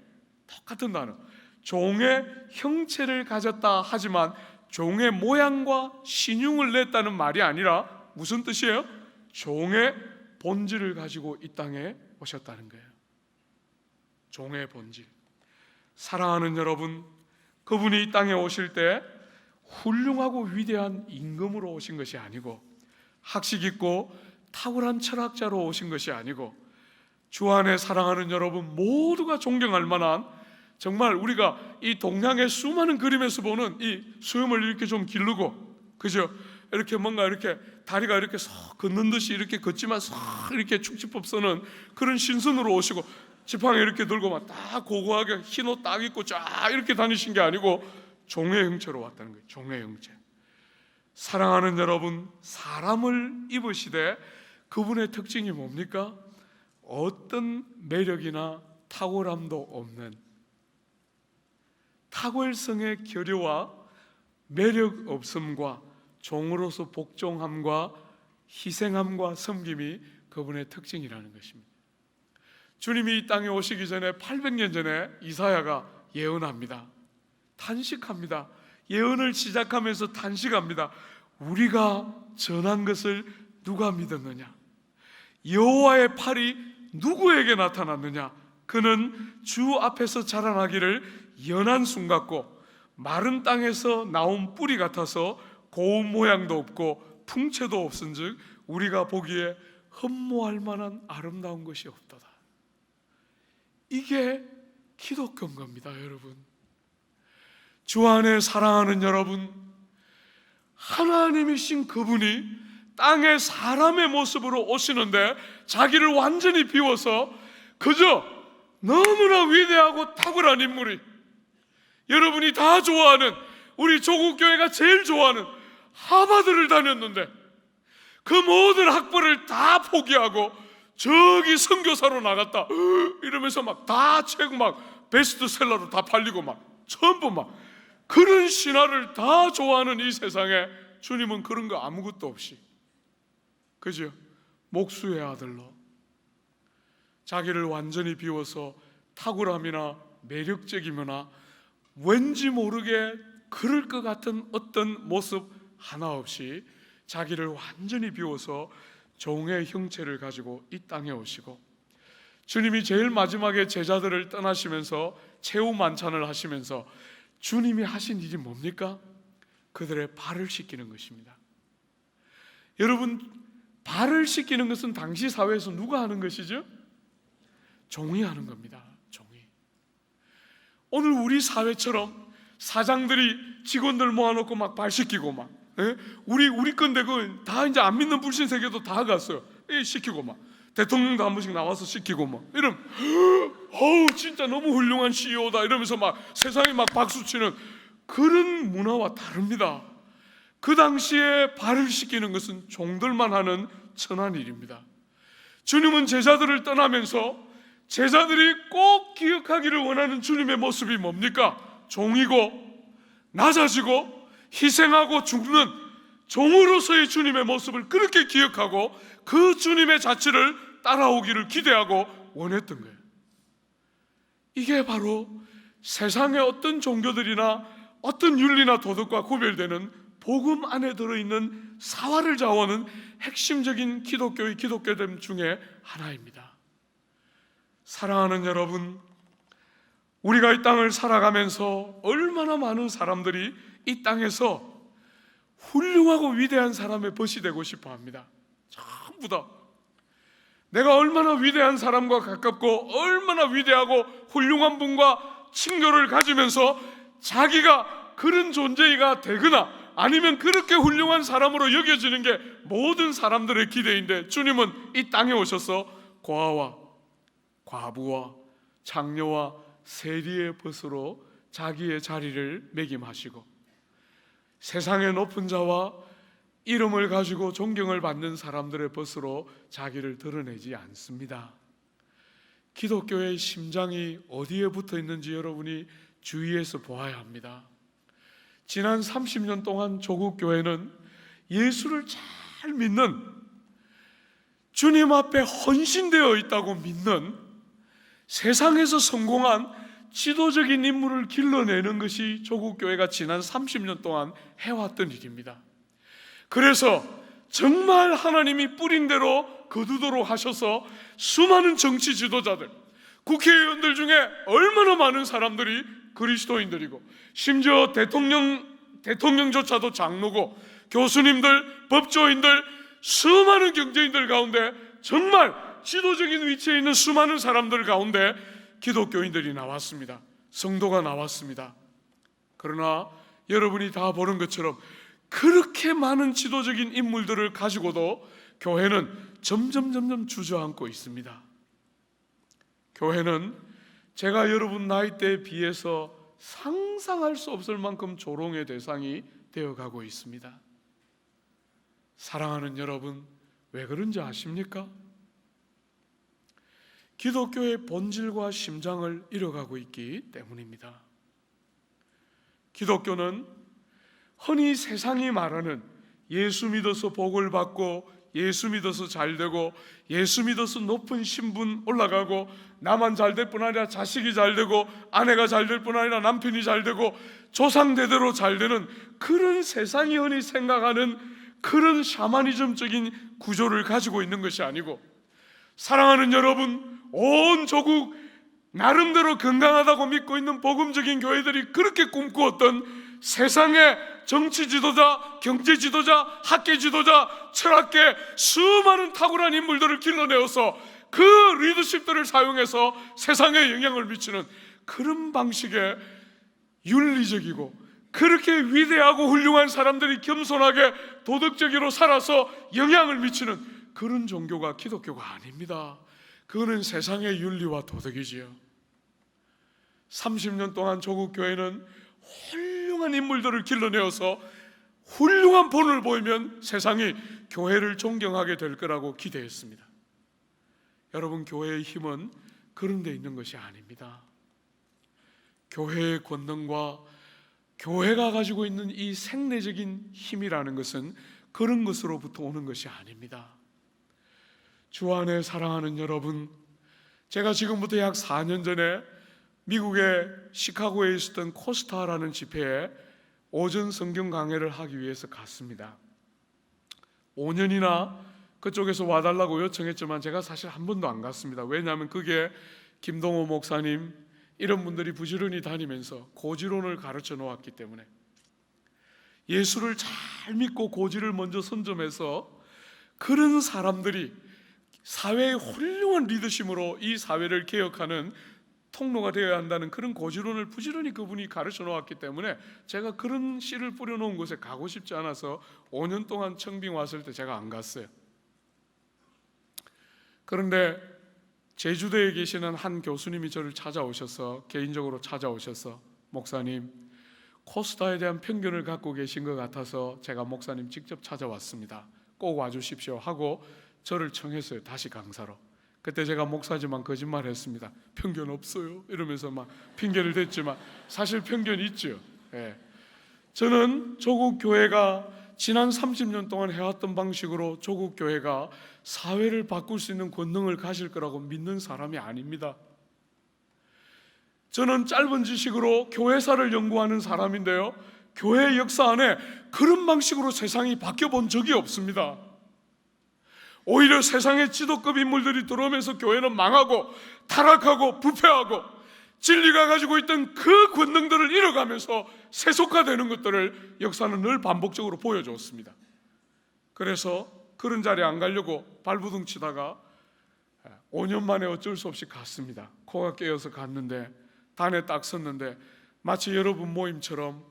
똑같은 단어. 종의 형체를 가졌다 하지만 종의 모양과 신용을 냈다는 말이 아니라 무슨 뜻이에요? 종의 본질을 가지고 이 땅에 오셨다는 거예요. 종의 본질. 사랑하는 여러분, 그분이 이 땅에 오실 때 훌륭하고 위대한 임금으로 오신 것이 아니고 학식 있고 탁월한 철학자로 오신 것이 아니고 주 안에 사랑하는 여러분 모두가 존경할 만한, 정말 우리가 이 동양의 수많은 그림에서 보는 이 수염을 이렇게 좀 기르고, 그죠? 이렇게 뭔가 이렇게 다리가 이렇게 쏙 걷는 듯이 이렇게 걷지만 쏙 이렇게 축지법 서는 그런 신선으로 오시고 지팡이 이렇게 들고 막 딱 고고하게 흰 옷 딱 입고 쫙 이렇게 다니신 게 아니고 종의 형체로 왔다는 거예요. 종의 형체. 사랑하는 여러분, 사람을 입으시되 그분의 특징이 뭡니까? 어떤 매력이나 탁월함도 없는 탁월성의 결여와 매력 없음과 종으로서 복종함과 희생함과 섬김이 그분의 특징이라는 것입니다. 주님이 이 땅에 오시기 전에 800년 전에 이사야가 예언합니다. 탄식합니다. 예언을 시작하면서 탄식합니다. 우리가 전한 것을 누가 믿었느냐? 여호와의 팔이 누구에게 나타났느냐? 그는 주 앞에서 자라나기를 연한 순 같고 마른 땅에서 나온 뿌리 같아서 고운 모양도 없고 풍채도 없은즉 우리가 보기에 흠모할 만한 아름다운 것이 없도다. 이게 기독교인 겁니다, 여러분. 주 안에 사랑하는 여러분, 하나님이신 그분이 땅에 사람의 모습으로 오시는데 자기를 완전히 비워서 그저 너무나 위대하고 탁월한 인물이, 여러분이 다 좋아하는, 우리 조국교회가 제일 좋아하는 하버드를 다녔는데 그 모든 학벌을 다 포기하고 저기 선교사로 나갔다 이러면서 막 다 책 막 베스트셀러로 다 팔리고 막 전부 막 그런 신화를 다 좋아하는 이 세상에 주님은 그런 거 아무것도 없이, 그죠? 목수의 아들로 자기를 완전히 비워서 탁월함이나 매력적이거나 왠지 모르게 그럴 것 같은 어떤 모습 하나 없이 자기를 완전히 비워서 종의 형체를 가지고 이 땅에 오시고, 주님이 제일 마지막에 제자들을 떠나시면서 최후 만찬을 하시면서 주님이 하신 일이 뭡니까? 그들의 발을 씻기는 것입니다. 여러분, 발을 씻기는 것은 당시 사회에서 누가 하는 것이죠? 종이 하는 겁니다. 종이. 오늘 우리 사회처럼 사장들이 직원들 모아놓고 막 발 씻기고 막, 우리 건데 그 다 이제 안 믿는 불신 세계도 다 갔어요. 시키고 막 대통령도 한 번씩 나와서 시키고 막 이러면 어우 진짜 너무 훌륭한 CEO다 이러면서 막 세상이 막 박수치는 그런 문화와 다릅니다. 그 당시에 발을 씻기는 것은 종들만 하는 천한 일입니다. 주님은 제자들을 떠나면서 제자들이 꼭 기억하기를 원하는 주님의 모습이 뭡니까? 종이고 낮아지고 희생하고 죽는 종으로서의 주님의 모습을 그렇게 기억하고 그 주님의 자취를 따라오기를 기대하고 원했던 거예요. 이게 바로 세상의 어떤 종교들이나 어떤 윤리나 도덕과 구별되는 복음 안에 들어있는 사활을 좌우하는 핵심적인 기독교의 기독교됨 중에 하나입니다. 사랑하는 여러분, 우리가 이 땅을 살아가면서 얼마나 많은 사람들이 이 땅에서 훌륭하고 위대한 사람의 벗이 되고 싶어 합니다. 전부 다 내가 얼마나 위대한 사람과 가깝고 얼마나 위대하고 훌륭한 분과 친교를 가지면서 자기가 그런 존재가 되거나 아니면 그렇게 훌륭한 사람으로 여겨지는 게 모든 사람들의 기대인데, 주님은 이 땅에 오셔서 고아와 과부와 장녀와 세리의 벗으로 자기의 자리를 매김하시고, 세상의 높은 자와 이름을 가지고 존경을 받는 사람들의 벗으로 자기를 드러내지 않습니다. 기독교의 심장이 어디에 붙어 있는지 여러분이 주의해서 보아야 합니다. 지난 30년 동안 조국 교회는 예수를 잘 믿는, 주님 앞에 헌신되어 있다고 믿는, 세상에서 성공한 지도적인 인물을 길러내는 것이 조국 교회가 지난 30년 동안 해왔던 일입니다. 그래서 정말 하나님이 뿌린 대로 거두도록 하셔서 수많은 정치 지도자들, 국회의원들 중에 얼마나 많은 사람들이 그리스도인들이고, 심지어 대통령조차도 장로고, 교수님들, 법조인들, 수많은 경제인들 가운데 정말 지도적인 위치에 있는 수많은 사람들 가운데 기독교인들이 나왔습니다. 성도가 나왔습니다. 그러나 여러분이 다 보는 것처럼 그렇게 많은 지도적인 인물들을 가지고도 교회는 점점 주저앉고 있습니다. 교회는 제가 여러분 나이대에 비해서 상상할 수 없을 만큼 조롱의 대상이 되어가고 있습니다. 사랑하는 여러분, 왜 그런지 아십니까? 기독교의 본질과 심장을 잃어가고 있기 때문입니다. 기독교는 흔히 세상이 말하는 예수 믿어서 복을 받고, 예수 믿어서 잘되고, 예수 믿어서 높은 신분 올라가고, 나만 잘될 뿐 아니라 자식이 잘되고, 아내가 잘될 뿐 아니라 남편이 잘되고, 조상대대로 잘되는 그런 세상이 흔히 생각하는 그런 샤머니즘적인 구조를 가지고 있는 것이 아니고, 사랑하는 여러분, 온 조국 나름대로 건강하다고 믿고 있는 복음적인 교회들이 그렇게 꿈꾸었던 세상의 정치 지도자, 경제 지도자, 학계 지도자, 철학계 수많은 탁월한 인물들을 길러내어서 그 리더십들을 사용해서 세상에 영향을 미치는 그런 방식의 윤리적이고, 그렇게 위대하고 훌륭한 사람들이 겸손하게 도덕적으로 살아서 영향을 미치는 그런 종교가 기독교가 아닙니다. 그거는 세상의 윤리와 도덕이지요. 30년 동안 조국 교회는 훌륭한 인물들을 길러내어서 훌륭한 본을 보이면 세상이 교회를 존경하게 될 거라고 기대했습니다. 여러분, 교회의 힘은 그런 데 있는 것이 아닙니다. 교회의 권능과 교회가 가지고 있는 이 생내적인 힘이라는 것은 그런 것으로부터 오는 것이 아닙니다. 주 안에 사랑하는 여러분, 제가 지금부터 약 4년 전에 미국의 시카고에 있었던 코스타라는 집회에 오전 성경 강해를 하기 위해서 갔습니다. 5년이나 그쪽에서 와달라고 요청했지만 제가 사실 한 번도 안 갔습니다. 왜냐하면 그게 김동호 목사님 이런 분들이 부지런히 다니면서 고지론을 가르쳐 놓았기 때문에, 예수를 잘 믿고 고지를 먼저 선점해서 그런 사람들이 사회의 훌륭한 리더십으로 이 사회를 개혁하는 통로가 되어야 한다는 그런 고지론을 부지런히 그분이 가르쳐 놓았기 때문에 제가 그런 씨를 뿌려놓은 곳에 가고 싶지 않아서 5년 동안 청빙 왔을 때 제가 안 갔어요. 그런데 제주도에 계시는 한 교수님이 저를 찾아오셔서, 개인적으로 찾아오셔서, 목사님, 코스타에 대한 편견을 갖고 계신 것 같아서 제가 목사님 직접 찾아왔습니다. 꼭 와주십시오 하고 저를 청했어요. 다시 강사로. 그때 제가 목사지만 거짓말했습니다. 편견 없어요 이러면서 막 핑계를 댔지만 사실 편견이 있죠. 저는 조국 교회가 지난 30년 동안 해왔던 방식으로 조국 교회가 사회를 바꿀 수 있는 권능을 가질 거라고 믿는 사람이 아닙니다. 저는 짧은 지식으로 교회사를 연구하는 사람인데요, 교회 역사 안에 그런 방식으로 세상이 바뀌어 본 적이 없습니다. 오히려 세상의 지도급 인물들이 들어오면서 교회는 망하고 타락하고 부패하고 진리가 가지고 있던 그 권능들을 잃어가면서 세속화되는 것들을 역사는 늘 반복적으로 보여줬습니다. 그래서 그런 자리에 안 가려고 발부둥 치다가 5년 만에 어쩔 수 없이 갔습니다. 코가 깨어서 갔는데 단에 딱 섰는데 마치 여러분 모임처럼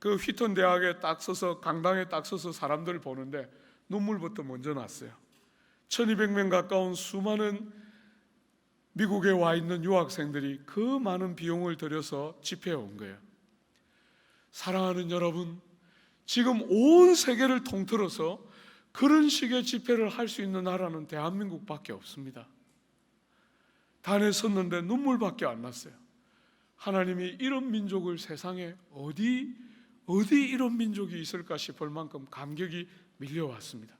그 휘턴 대학에 딱 서서 강당에 딱 서서 사람들을 보는데 눈물부터 먼저 났어요. 1200명 가까운 수많은 미국에 와 있는 유학생들이 그 많은 비용을 들여서 집회에 온 거예요. 사랑하는 여러분, 지금 온 세계를 통틀어서 그런 식의 집회를 할 수 있는 나라는 대한민국밖에 없습니다. 단에 섰는데 눈물밖에 안 났어요. 하나님이 이런 민족을 세상에 어디 이런 민족이 있을까 싶을 만큼 감격이 밀려왔습니다.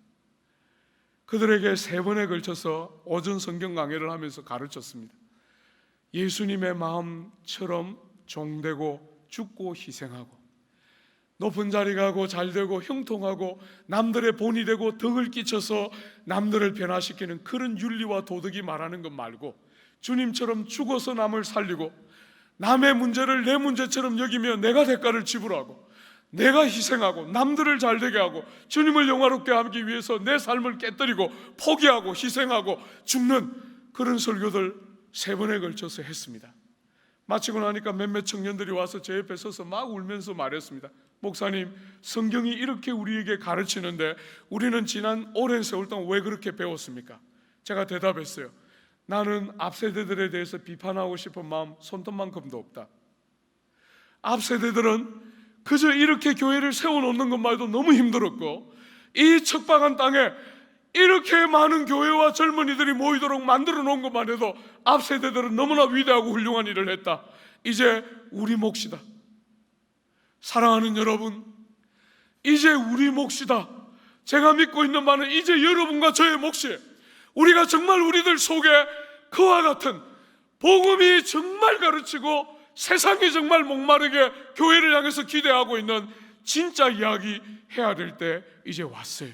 그들에게 3번에 걸쳐서 오전 성경 강해를 하면서 가르쳤습니다. 예수님의 마음처럼 종되고 죽고 희생하고 높은 자리 가고 잘되고 형통하고 남들의 본이 되고 덕을 끼쳐서 남들을 변화시키는 그런 윤리와 도덕이 말하는 것 말고 주님처럼 죽어서 남을 살리고 남의 문제를 내 문제처럼 여기며 내가 대가를 지불하고 내가 희생하고 남들을 잘되게 하고 주님을 영화롭게 하기 위해서 내 삶을 깨뜨리고 포기하고 희생하고 죽는 그런 설교들 3번에 걸쳐서 했습니다. 마치고 나니까 몇몇 청년들이 와서 제 옆에 서서 막 울면서 말했습니다. 목사님, 성경이 이렇게 우리에게 가르치는데 우리는 지난 오랜 세월 동안 왜 그렇게 배웠습니까? 제가 대답했어요. 나는 앞 세대들에 대해서 비판하고 싶은 마음 손톱만큼도 없다. 앞 세대들은 그저 이렇게 교회를 세워놓는 것만도 너무 힘들었고 이 척박한 땅에 이렇게 많은 교회와 젊은이들이 모이도록 만들어 놓은 것만 해도 앞 세대들은 너무나 위대하고 훌륭한 일을 했다. 이제 우리 몫이다. 사랑하는 여러분, 이제 우리 몫이다. 제가 믿고 있는 바는 이제 여러분과 저의 몫이에요. 우리가 정말 우리들 속에 그와 같은 복음이 정말 가르치고 세상이 정말 목마르게 교회를 향해서 기대하고 있는 진짜 이야기 해야 될 때 이제 왔어요.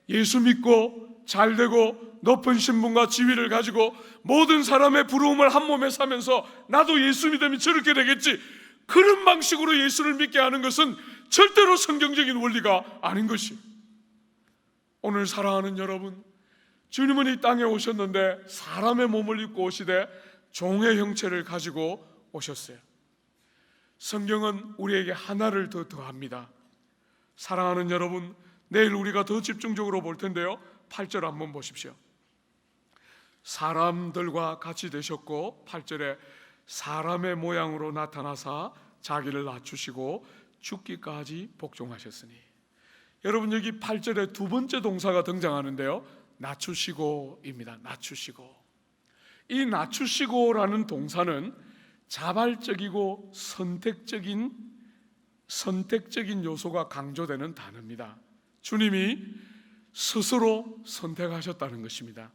예수 믿고 잘되고 높은 신분과 지위를 가지고 모든 사람의 부러움을 한 몸에 사면서 나도 예수 믿으면 저렇게 되겠지, 그런 방식으로 예수를 믿게 하는 것은 절대로 성경적인 원리가 아닌 것이에요. 오늘 사랑하는 여러분, 주님은 이 땅에 오셨는데 사람의 몸을 입고 오시되 종의 형체를 가지고 오셨어요. 성경은 우리에게 하나를 더 더합니다. 사랑하는 여러분, 내일 우리가 더 집중적으로 볼 텐데요, 8절 한번 보십시오. 사람들과 같이 되셨고 8절에 사람의 모양으로 나타나사 자기를 낮추시고 죽기까지 복종하셨으니. 여러분, 여기 8절에 두 번째 동사가 등장하는데요, 낮추시고입니다. 낮추시고. 이 낮추시고라는 동사는 자발적이고 선택적인 요소가 강조되는 단어입니다. 주님이 스스로 선택하셨다는 것입니다.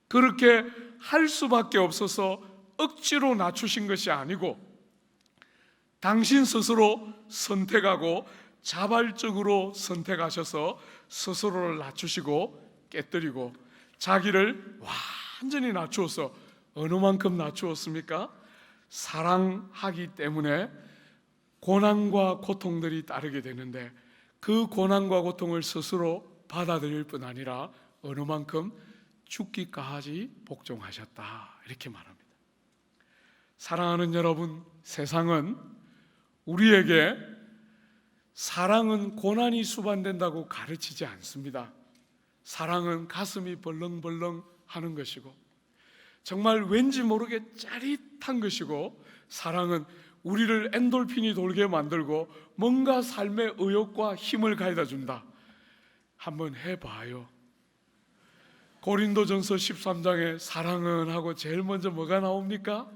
그렇게 할 수밖에 없어서 억지로 낮추신 것이 아니고 당신 스스로 선택하고 자발적으로 선택하셔서 스스로를 낮추시고 깨뜨리고 자기를 완전히 낮추어서 어느 만큼 낮추었습니까? 사랑하기 때문에 고난과 고통들이 따르게 되는데 그 고난과 고통을 스스로 받아들일 뿐 아니라 어느 만큼 죽기까지 복종하셨다, 이렇게 말합니다. 사랑하는 여러분, 세상은 우리에게 사랑은 고난이 수반된다고 가르치지 않습니다. 사랑은 가슴이 벌렁벌렁 하는 것이고 정말 왠지 모르게 짜릿한 것이고 사랑은 우리를 엔돌핀이 돌게 만들고 뭔가 삶의 의욕과 힘을 가져다 준다. 한번 해봐요. 고린도전서 13장에 사랑은 하고 제일 먼저 뭐가 나옵니까?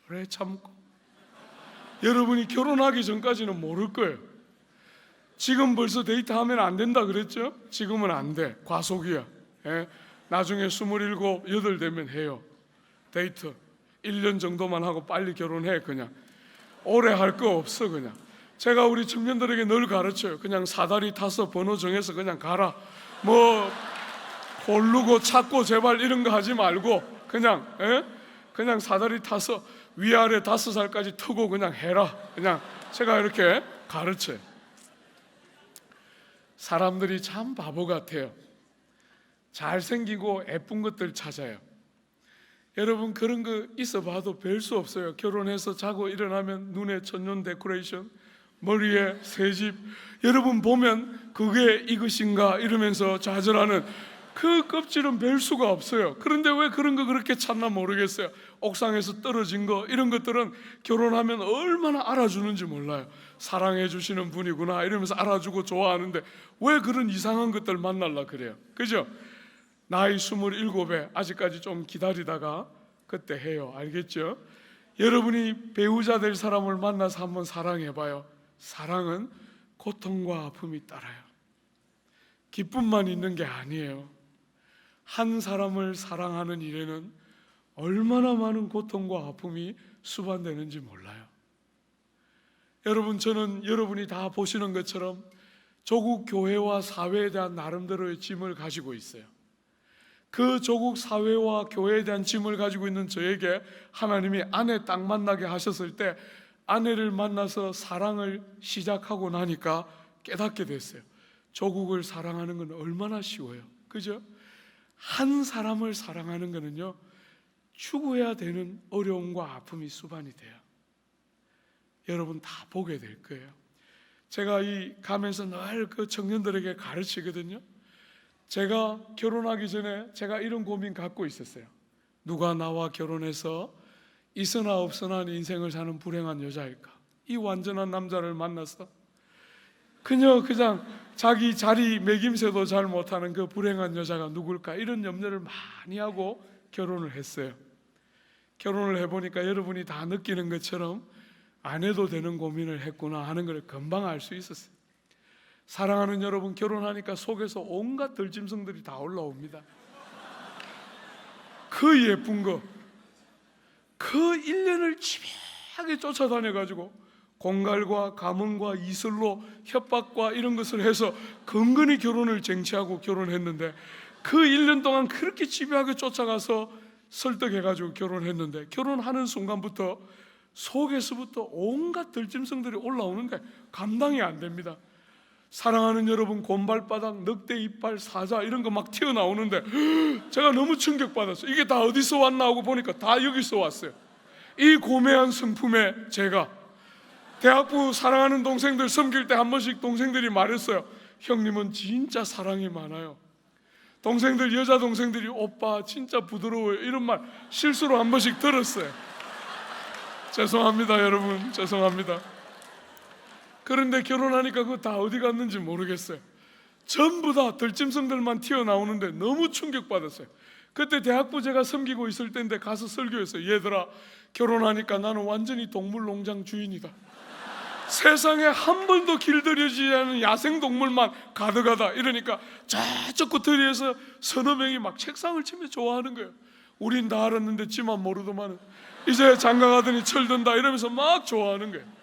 그래 참고. 여러분이 결혼하기 전까지는 모를 거예요. 지금 벌써 데이트하면 안 된다 그랬죠? 지금은 안 돼. 과속이야. 예? 나중에 27, 8 되면 해요. 데이트 1년 정도만 하고 빨리 결혼해. 그냥 오래 할 거 없어. 그냥 제가 우리 청년들에게 늘 가르쳐요. 그냥 사다리 타서 번호 정해서 그냥 가라. 뭐 고르고 찾고 제발 이런 거 하지 말고 그냥 그냥 사다리 타서 위아래 5살까지 트고 그냥 해라. 그냥 제가 이렇게 가르쳐요. 사람들이 참 바보 같아요. 잘생기고 예쁜 것들 찾아요. 여러분 그런 거 있어봐도 별 수 없어요. 결혼해서 자고 일어나면 눈에 천년 데코레이션, 머리에 새집, 여러분 보면 그게 이것인가 이러면서 좌절하는 그 껍질은 별 수가 없어요. 그런데 왜 그런 거 그렇게 찾나 모르겠어요. 옥상에서 떨어진 거 이런 것들은 결혼하면 얼마나 알아주는지 몰라요. 사랑해 주시는 분이구나 이러면서 알아주고 좋아하는데 왜 그런 이상한 것들 만날라 그래요? 그죠? 나이 27에 아직까지 좀 기다리다가 그때 해요. 알겠죠? 여러분이 배우자 될 사람을 만나서 한번 사랑해봐요. 사랑은 고통과 아픔이 따라요. 기쁨만 있는 게 아니에요. 한 사람을 사랑하는 일에는 얼마나 많은 고통과 아픔이 수반되는지 몰라요. 여러분, 저는 여러분이 다 보시는 것처럼 조국 교회와 사회에 대한 나름대로의 짐을 가지고 있어요. 그 조국 사회와 교회에 대한 짐을 가지고 있는 저에게 하나님이 아내 딱 만나게 하셨을 때 아내를 만나서 사랑을 시작하고 나니까 깨닫게 됐어요. 조국을 사랑하는 건 얼마나 쉬워요. 그죠? 한 사람을 사랑하는 거는요, 추구해야 되는 어려움과 아픔이 수반이 돼요. 여러분 다 보게 될 거예요. 제가 이 가면서 늘 그 청년들에게 가르치거든요. 제가 결혼하기 전에 제가 이런 고민 갖고 있었어요. 누가 나와 결혼해서 있으나 없으나 인생을 사는 불행한 여자일까? 이 완전한 남자를 만나서 그냥 자기 자리 매김새도 잘 못하는 그 불행한 여자가 누굴까? 이런 염려를 많이 하고 결혼을 했어요. 결혼을 해보니까 여러분이 다 느끼는 것처럼 안 해도 되는 고민을 했구나 하는 걸 금방 알 수 있었어요. 사랑하는 여러분, 결혼하니까 속에서 온갖 들짐승들이 다 올라옵니다. 그 예쁜 거, 그 1년을 집요하게 쫓아다녀가지고 공갈과 가문과 이슬로 협박과 이런 것을 해서 근근히 결혼을 쟁취하고 결혼했는데, 그 1년 동안 그렇게 집요하게 쫓아가서 설득해가지고 결혼했는데, 결혼하는 순간부터 속에서부터 온갖 들짐승들이 올라오는데 감당이 안 됩니다. 사랑하는 여러분, 곰발바닥, 늑대 이빨, 사자 이런 거 막 튀어나오는데 제가 너무 충격받았어요. 이게 다 어디서 왔나 하고 보니까 다 여기서 왔어요. 이 고매한 성품에 제가 대학부 사랑하는 동생들 섬길 때 한 번씩 동생들이 말했어요. 형님은 진짜 사랑이 많아요. 동생들, 여자 동생들이 오빠 진짜 부드러워요 이런 말 실수로 한 번씩 들었어요. 죄송합니다 여러분, 죄송합니다. 그런데 결혼하니까 그거 다 어디 갔는지 모르겠어요. 전부 다 들짐승들만 튀어나오는데 너무 충격받았어요. 그때 대학부 제가 섬기고 있을 때인데 가서 설교했어요. 얘들아, 결혼하니까 나는 완전히 동물농장 주인이다. 세상에 한 번도 길들여지지 않은 야생동물만 가득하다. 이러니까 저쪽 구터리에서 서너 명이 막 책상을 치며 좋아하는 거예요. 우린 다 알았는데 지만 모르더만 이제 장가가더니 철든다 이러면서 막 좋아하는 거예요.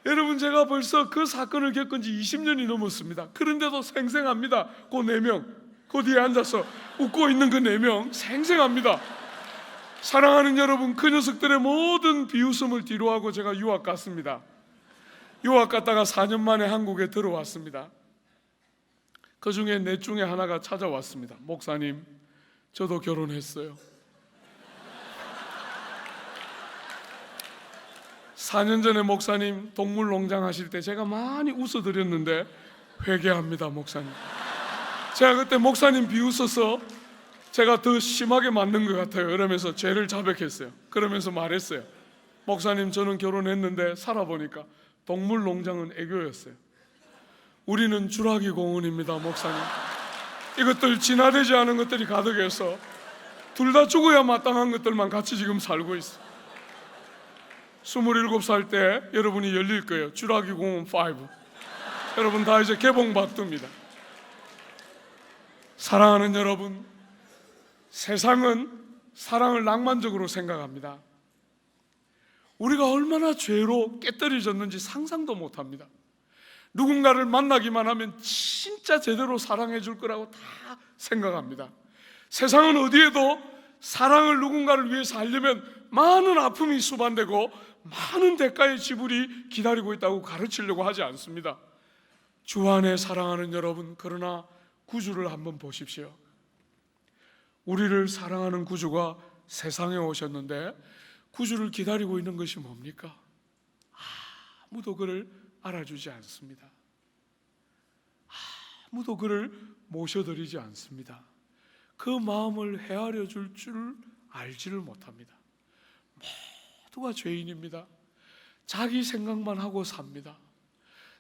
여러분, 제가 벌써 그 사건을 겪은 지 20년이 넘었습니다. 그런데도 생생합니다. 그 4명, 그 뒤에 앉아서 웃고 있는 그 4명 생생합니다. 사랑하는 여러분, 그 녀석들의 모든 비웃음을 뒤로하고 제가 유학 갔습니다. 유학 갔다가 4년 만에 한국에 들어왔습니다. 그 중에 넷 중에 하나가 찾아왔습니다. 목사님, 저도 결혼했어요. 4년 전에 목사님 동물농장 하실 때 제가 많이 웃어드렸는데 회개합니다 목사님. 제가 그때 목사님 비웃어서 제가 더 심하게 맞는 것 같아요 이러면서 죄를 자백했어요. 그러면서 말했어요. 목사님, 저는 결혼했는데 살아보니까 동물농장은 애교였어요. 우리는 주라기 공원입니다 목사님. 이것들 진화되지 않은 것들이 가득해서 둘 다 죽어야 마땅한 것들만 같이 지금 살고 있어요. 27살 때 여러분이 열릴 거예요. 주라기 공원 5. 여러분 다 이제 개봉 받듭니다. 사랑하는 여러분, 세상은 사랑을 낭만적으로 생각합니다. 우리가 얼마나 죄로 깨뜨려졌는지 상상도 못합니다. 누군가를 만나기만 하면 진짜 제대로 사랑해 줄 거라고 다 생각합니다. 세상은 어디에도 사랑을 누군가를 위해서 하려면 많은 아픔이 수반되고 많은 대가의 지불이 기다리고 있다고 가르치려고 하지 않습니다. 주 안에 사랑하는 여러분, 그러나 구주를 한번 보십시오. 우리를 사랑하는 구주가 세상에 오셨는데 구주를 기다리고 있는 것이 뭡니까? 아무도 그를 알아주지 않습니다. 아무도 그를 모셔드리지 않습니다. 그 마음을 헤아려 줄 알지를 못합니다. 모두가 죄인입니다. 자기 생각만 하고 삽니다.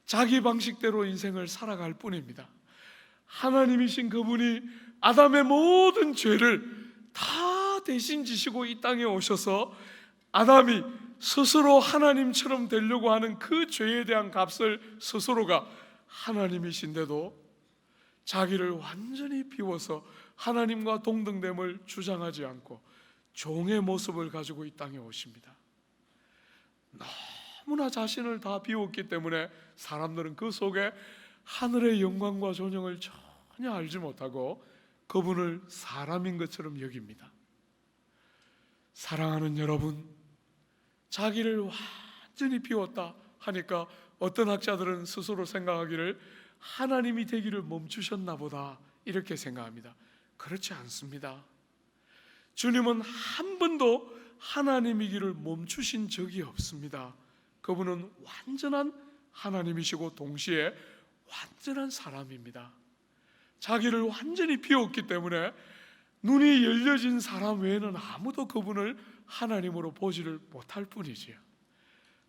자기 방식대로 인생을 살아갈 뿐입니다. 하나님이신 그분이 아담의 모든 죄를 다 대신 지시고 이 땅에 오셔서 아담이 스스로 하나님처럼 되려고 하는 그 죄에 대한 값을 스스로가 하나님이신데도 자기를 완전히 비워서 하나님과 동등됨을 주장하지 않고 종의 모습을 가지고 이 땅에 오십니다. 너무나 자신을 다 비웠기 때문에 사람들은 그 속에 하늘의 영광과 존영을 전혀 알지 못하고 그분을 사람인 것처럼 여깁니다. 사랑하는 여러분, 자기를 완전히 비웠다 하니까 어떤 학자들은 스스로 생각하기를 하나님이 되기를 멈추셨나 보다 이렇게 생각합니다. 그렇지 않습니다. 주님은 한 번도 하나님이기를 멈추신 적이 없습니다. 그분은 완전한 하나님이시고 동시에 완전한 사람입니다. 자기를 완전히 비웠기 때문에 눈이 열려진 사람 외에는 아무도 그분을 하나님으로 보지를 못할 뿐이지요.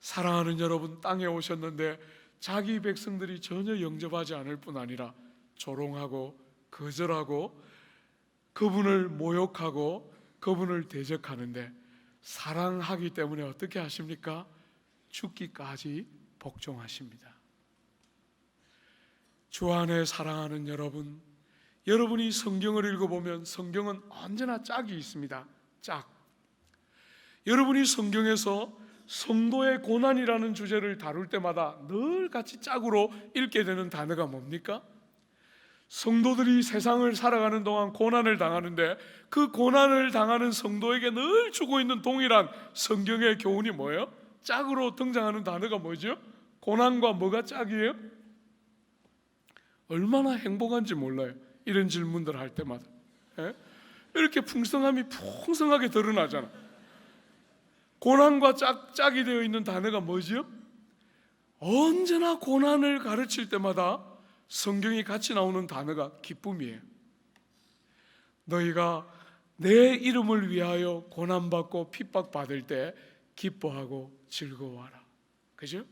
사랑하는 여러분, 땅에 오셨는데 자기 백성들이 전혀 영접하지 않을 뿐 아니라 조롱하고 거절하고 그분을 모욕하고 그분을 대적하는데 사랑하기 때문에 어떻게 하십니까? 죽기까지 복종하십니다. 주 안에 사랑하는 여러분, 여러분이 성경을 읽어보면 성경은 언제나 짝이 있습니다. 짝. 여러분이 성경에서 성도의 고난이라는 주제를 다룰 때마다 늘 같이 짝으로 읽게 되는 단어가 뭡니까? 성도들이 세상을 살아가는 동안 고난을 당하는데 그 고난을 당하는 성도에게 늘 주고 있는 동일한 성경의 교훈이 뭐예요? 짝으로 등장하는 단어가 뭐죠? 고난과 뭐가 짝이에요? 얼마나 행복한지 몰라요. 이런 질문들 할 때마다. 이렇게 풍성함이 풍성하게 드러나잖아. 고난과 짝이 되어 있는 단어가 뭐죠? 언제나 고난을 가르칠 때마다 성경이 같이 나오는 단어가 기쁨이에요. 너희가 내 이름을 위하여 고난받고 핍박받을 때 기뻐하고 즐거워하라. 그죠?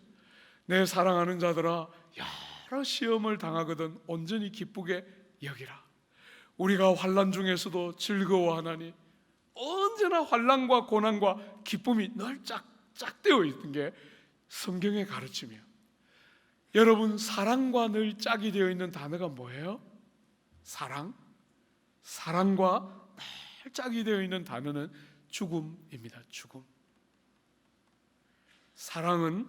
내 사랑하는 자들아, 여러 시험을 당하거든 온전히 기쁘게 여기라. 우리가 환난 중에서도 즐거워하나니 언제나 환난과 고난과 기쁨이 늘 짝되어 있는 게 성경의 가르침이에요. 여러분, 사랑과 늘 짝이 되어 있는 단어가 뭐예요? 사랑과 늘 짝이 되어 있는 단어는 죽음입니다. 죽음. 사랑은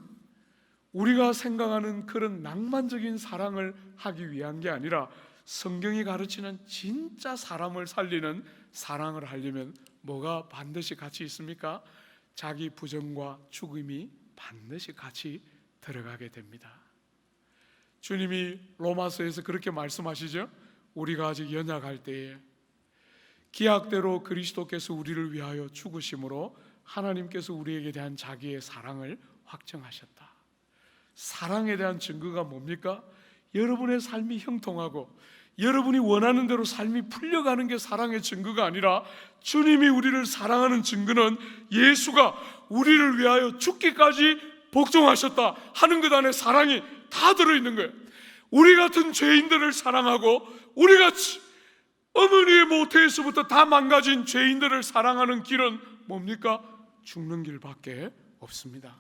우리가 생각하는 그런 낭만적인 사랑을 하기 위한 게 아니라 성경이 가르치는 진짜 사람을 살리는 사랑을 하려면 뭐가 반드시 같이 있습니까? 자기 부정과 죽음이 반드시 같이 들어가게 됩니다. 주님이 로마서에서 그렇게 말씀하시죠. 우리가 아직 연약할 때에 기약대로 그리스도께서 우리를 위하여 죽으심으로 하나님께서 우리에게 대한 자기의 사랑을 확정하셨다. 사랑에 대한 증거가 뭡니까? 여러분의 삶이 형통하고 여러분이 원하는 대로 삶이 풀려가는 게 사랑의 증거가 아니라 주님이 우리를 사랑하는 증거는 예수가 우리를 위하여 죽기까지 복종하셨다 하는 것 안에 사랑이 다 들어있는 거예요. 우리 같은 죄인들을 사랑하고 우리같이 어머니의 모태에서부터 다 망가진 죄인들을 사랑하는 길은 뭡니까? 죽는 길밖에 없습니다.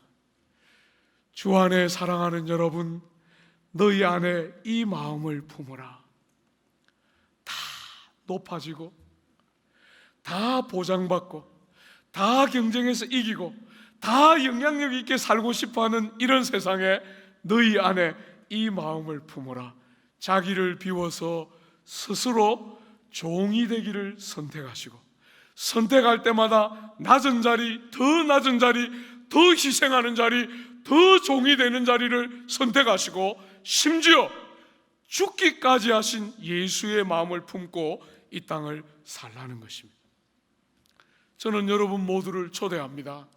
주 안에 사랑하는 여러분, 너희 안에 이 마음을 품으라. 다 높아지고 다 보장받고 다 경쟁에서 이기고 다 영향력 있게 살고 싶어하는 이런 세상에 너희 안에 이 마음을 품으라. 자기를 비워서 스스로 종이 되기를 선택하시고 선택할 때마다 낮은 자리, 더 낮은 자리, 더 희생하는 자리, 더 종이 되는 자리를 선택하시고 심지어 죽기까지 하신 예수의 마음을 품고 이 땅을 살라는 것입니다. 저는 여러분 모두를 초대합니다.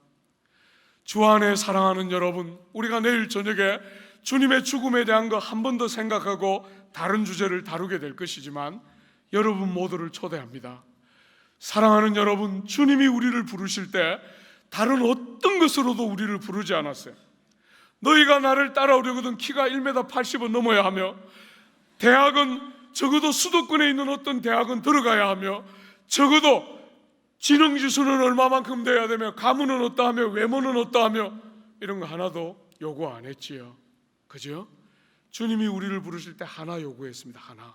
주 안에 사랑하는 여러분, 우리가 내일 저녁에 주님의 죽음에 대한 거 한 번 더 생각하고 다른 주제를 다루게 될 것이지만 여러분 모두를 초대합니다. 사랑하는 여러분, 주님이 우리를 부르실 때 다른 어떤 것으로도 우리를 부르지 않았어요. 너희가 나를 따라오려거든 키가 1m 80은 넘어야 하며, 대학은 적어도 수도권에 있는 어떤 대학은 들어가야 하며, 적어도 지능지수는 얼마만큼 돼야 되며, 가문은 어떠하며, 외모는 어떠하며, 이런 거 하나도 요구 안 했지요. 그죠? 주님이 우리를 부르실 때 하나 요구했습니다. 하나.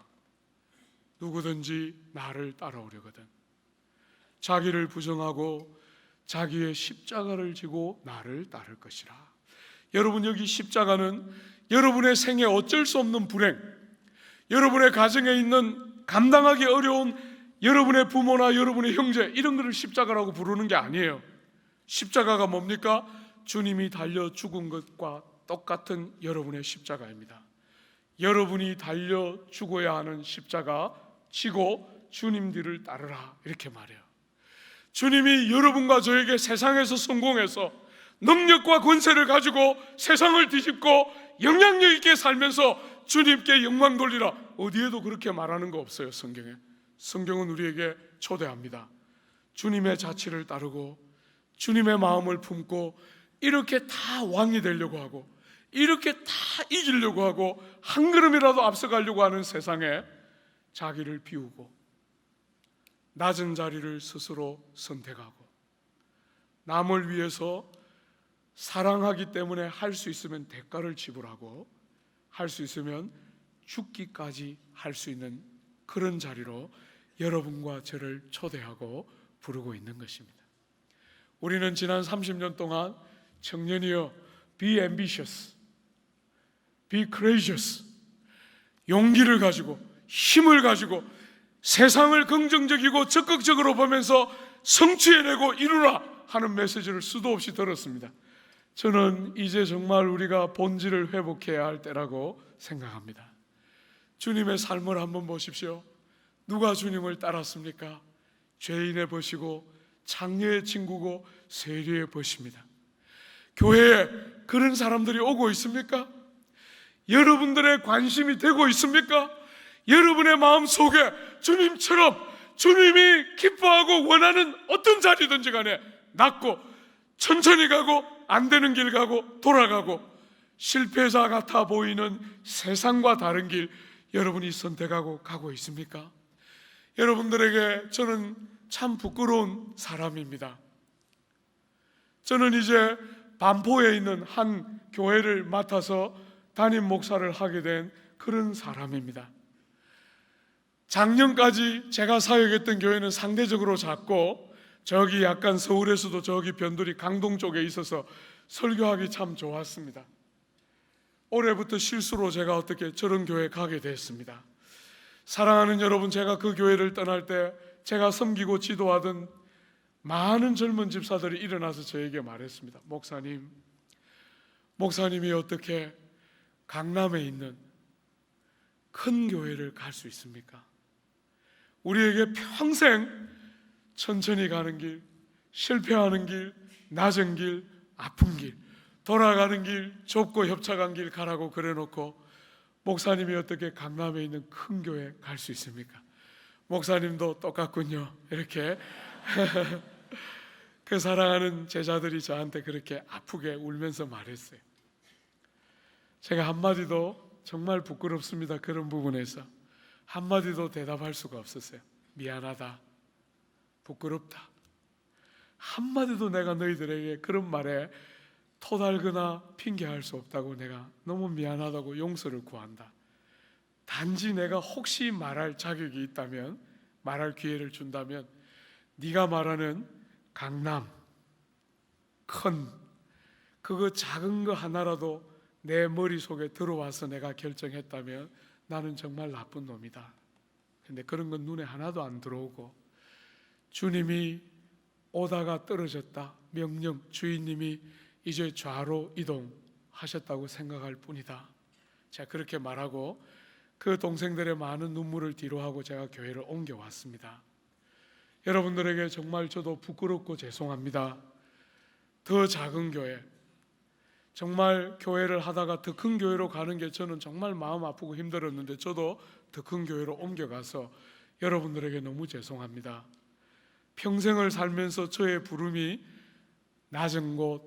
누구든지 나를 따라오려거든 자기를 부정하고 자기의 십자가를 지고 나를 따를 것이라. 여러분, 여기 십자가는 여러분의 생에 어쩔 수 없는 불행, 여러분의 가정에 있는 감당하기 어려운 여러분의 부모나 여러분의 형제, 이런 것을 십자가라고 부르는 게 아니에요. 십자가가 뭡니까? 주님이 달려 죽은 것과 똑같은 여러분의 십자가입니다. 여러분이 달려 죽어야 하는 십자가 지고 주님 뒤를 따르라, 이렇게 말해요. 주님이 여러분과 저에게 세상에서 성공해서 능력과 권세를 가지고 세상을 뒤집고 영향력 있게 살면서 주님께 영광 돌리라, 어디에도 그렇게 말하는 거 없어요. 성경에. 성경은 우리에게 초대합니다. 주님의 자취를 따르고 주님의 마음을 품고 이렇게 다 왕이 되려고 하고 이렇게 다 이기려고 하고 한 걸음이라도 앞서가려고 하는 세상에 자기를 비우고 낮은 자리를 스스로 선택하고 남을 위해서 사랑하기 때문에 할 수 있으면 대가를 지불하고 할 수 있으면 죽기까지 할 수 있는 그런 자리로 여러분과 저를 초대하고 부르고 있는 것입니다. 우리는 지난 30년 동안 청년이여 be ambitious, be courageous, 용기를 가지고 힘을 가지고 세상을 긍정적이고 적극적으로 보면서 성취해내고 이루라 하는 메시지를 수도 없이 들었습니다. 저는 이제 정말 우리가 본질을 회복해야 할 때라고 생각합니다. 주님의 삶을 한번 보십시오. 누가 주님을 따랐습니까? 죄인의 벗이고 장녀의 친구고 세리의 벗입니다. 교회에 그런 사람들이 오고 있습니까? 여러분들의 관심이 되고 있습니까? 여러분의 마음 속에 주님처럼 주님이 기뻐하고 원하는 어떤 자리든지 간에 낮고 천천히 가고 안 되는 길 가고 돌아가고 실패자 같아 보이는 세상과 다른 길 여러분이 선택하고 가고 있습니까? 여러분들에게 저는 참 부끄러운 사람입니다. 저는 이제 반포에 있는 한 교회를 맡아서 담임 목사를 하게 된 그런 사람입니다. 작년까지 제가 사역했던 교회는 상대적으로 작고 저기 약간 서울에서도 저기 변두리 강동 쪽에 있어서 설교하기 참 좋았습니다. 올해부터 실수로 제가 어떻게 저런 교회에 가게 됐습니다. 사랑하는 여러분, 제가 그 교회를 떠날 때 제가 섬기고 지도하던 많은 젊은 집사들이 일어나서 저에게 말했습니다. 목사님이 어떻게 강남에 있는 큰 교회를 갈 수 있습니까? 우리에게 평생 천천히 가는 길, 실패하는 길, 낮은 길, 아픈 길, 돌아가는 길, 좁고 협착한 길 가라고 그래놓고 목사님이 어떻게 강남에 있는 큰 교회 갈 수 있습니까? 목사님도 똑같군요. 이렇게 그 사랑하는 제자들이 저한테 그렇게 아프게 울면서 말했어요. 제가 한마디도 정말 부끄럽습니다. 그런 부분에서 한마디도 대답할 수가 없었어요. 미안하다, 부끄럽다, 한마디도 내가 너희들에게 그런 말에 토달거나 핑계할 수 없다고, 내가 너무 미안하다고 용서를 구한다. 단지 내가 혹시 말할 자격이 있다면, 말할 기회를 준다면 네가 말하는 강남 큰 그거 작은 거 하나라도 내 머릿속에 들어와서 내가 결정했다면 나는 정말 나쁜 놈이다. 근데 그런 건 눈에 하나도 안 들어오고 주님이 오다가 떨어졌다, 명령, 주인님이 이제 좌로 이동하셨다고 생각할 뿐이다. 제가 그렇게 말하고 그 동생들의 많은 눈물을 뒤로하고 제가 교회를 옮겨왔습니다. 여러분들에게 정말 저도 부끄럽고 죄송합니다. 더 작은 교회, 정말 교회를 하다가 더 큰 교회로 가는 게 저는 정말 마음 아프고 힘들었는데 저도 더 큰 교회로 옮겨가서 여러분들에게 너무 죄송합니다. 평생을 살면서 저의 부름이 낮은 곳,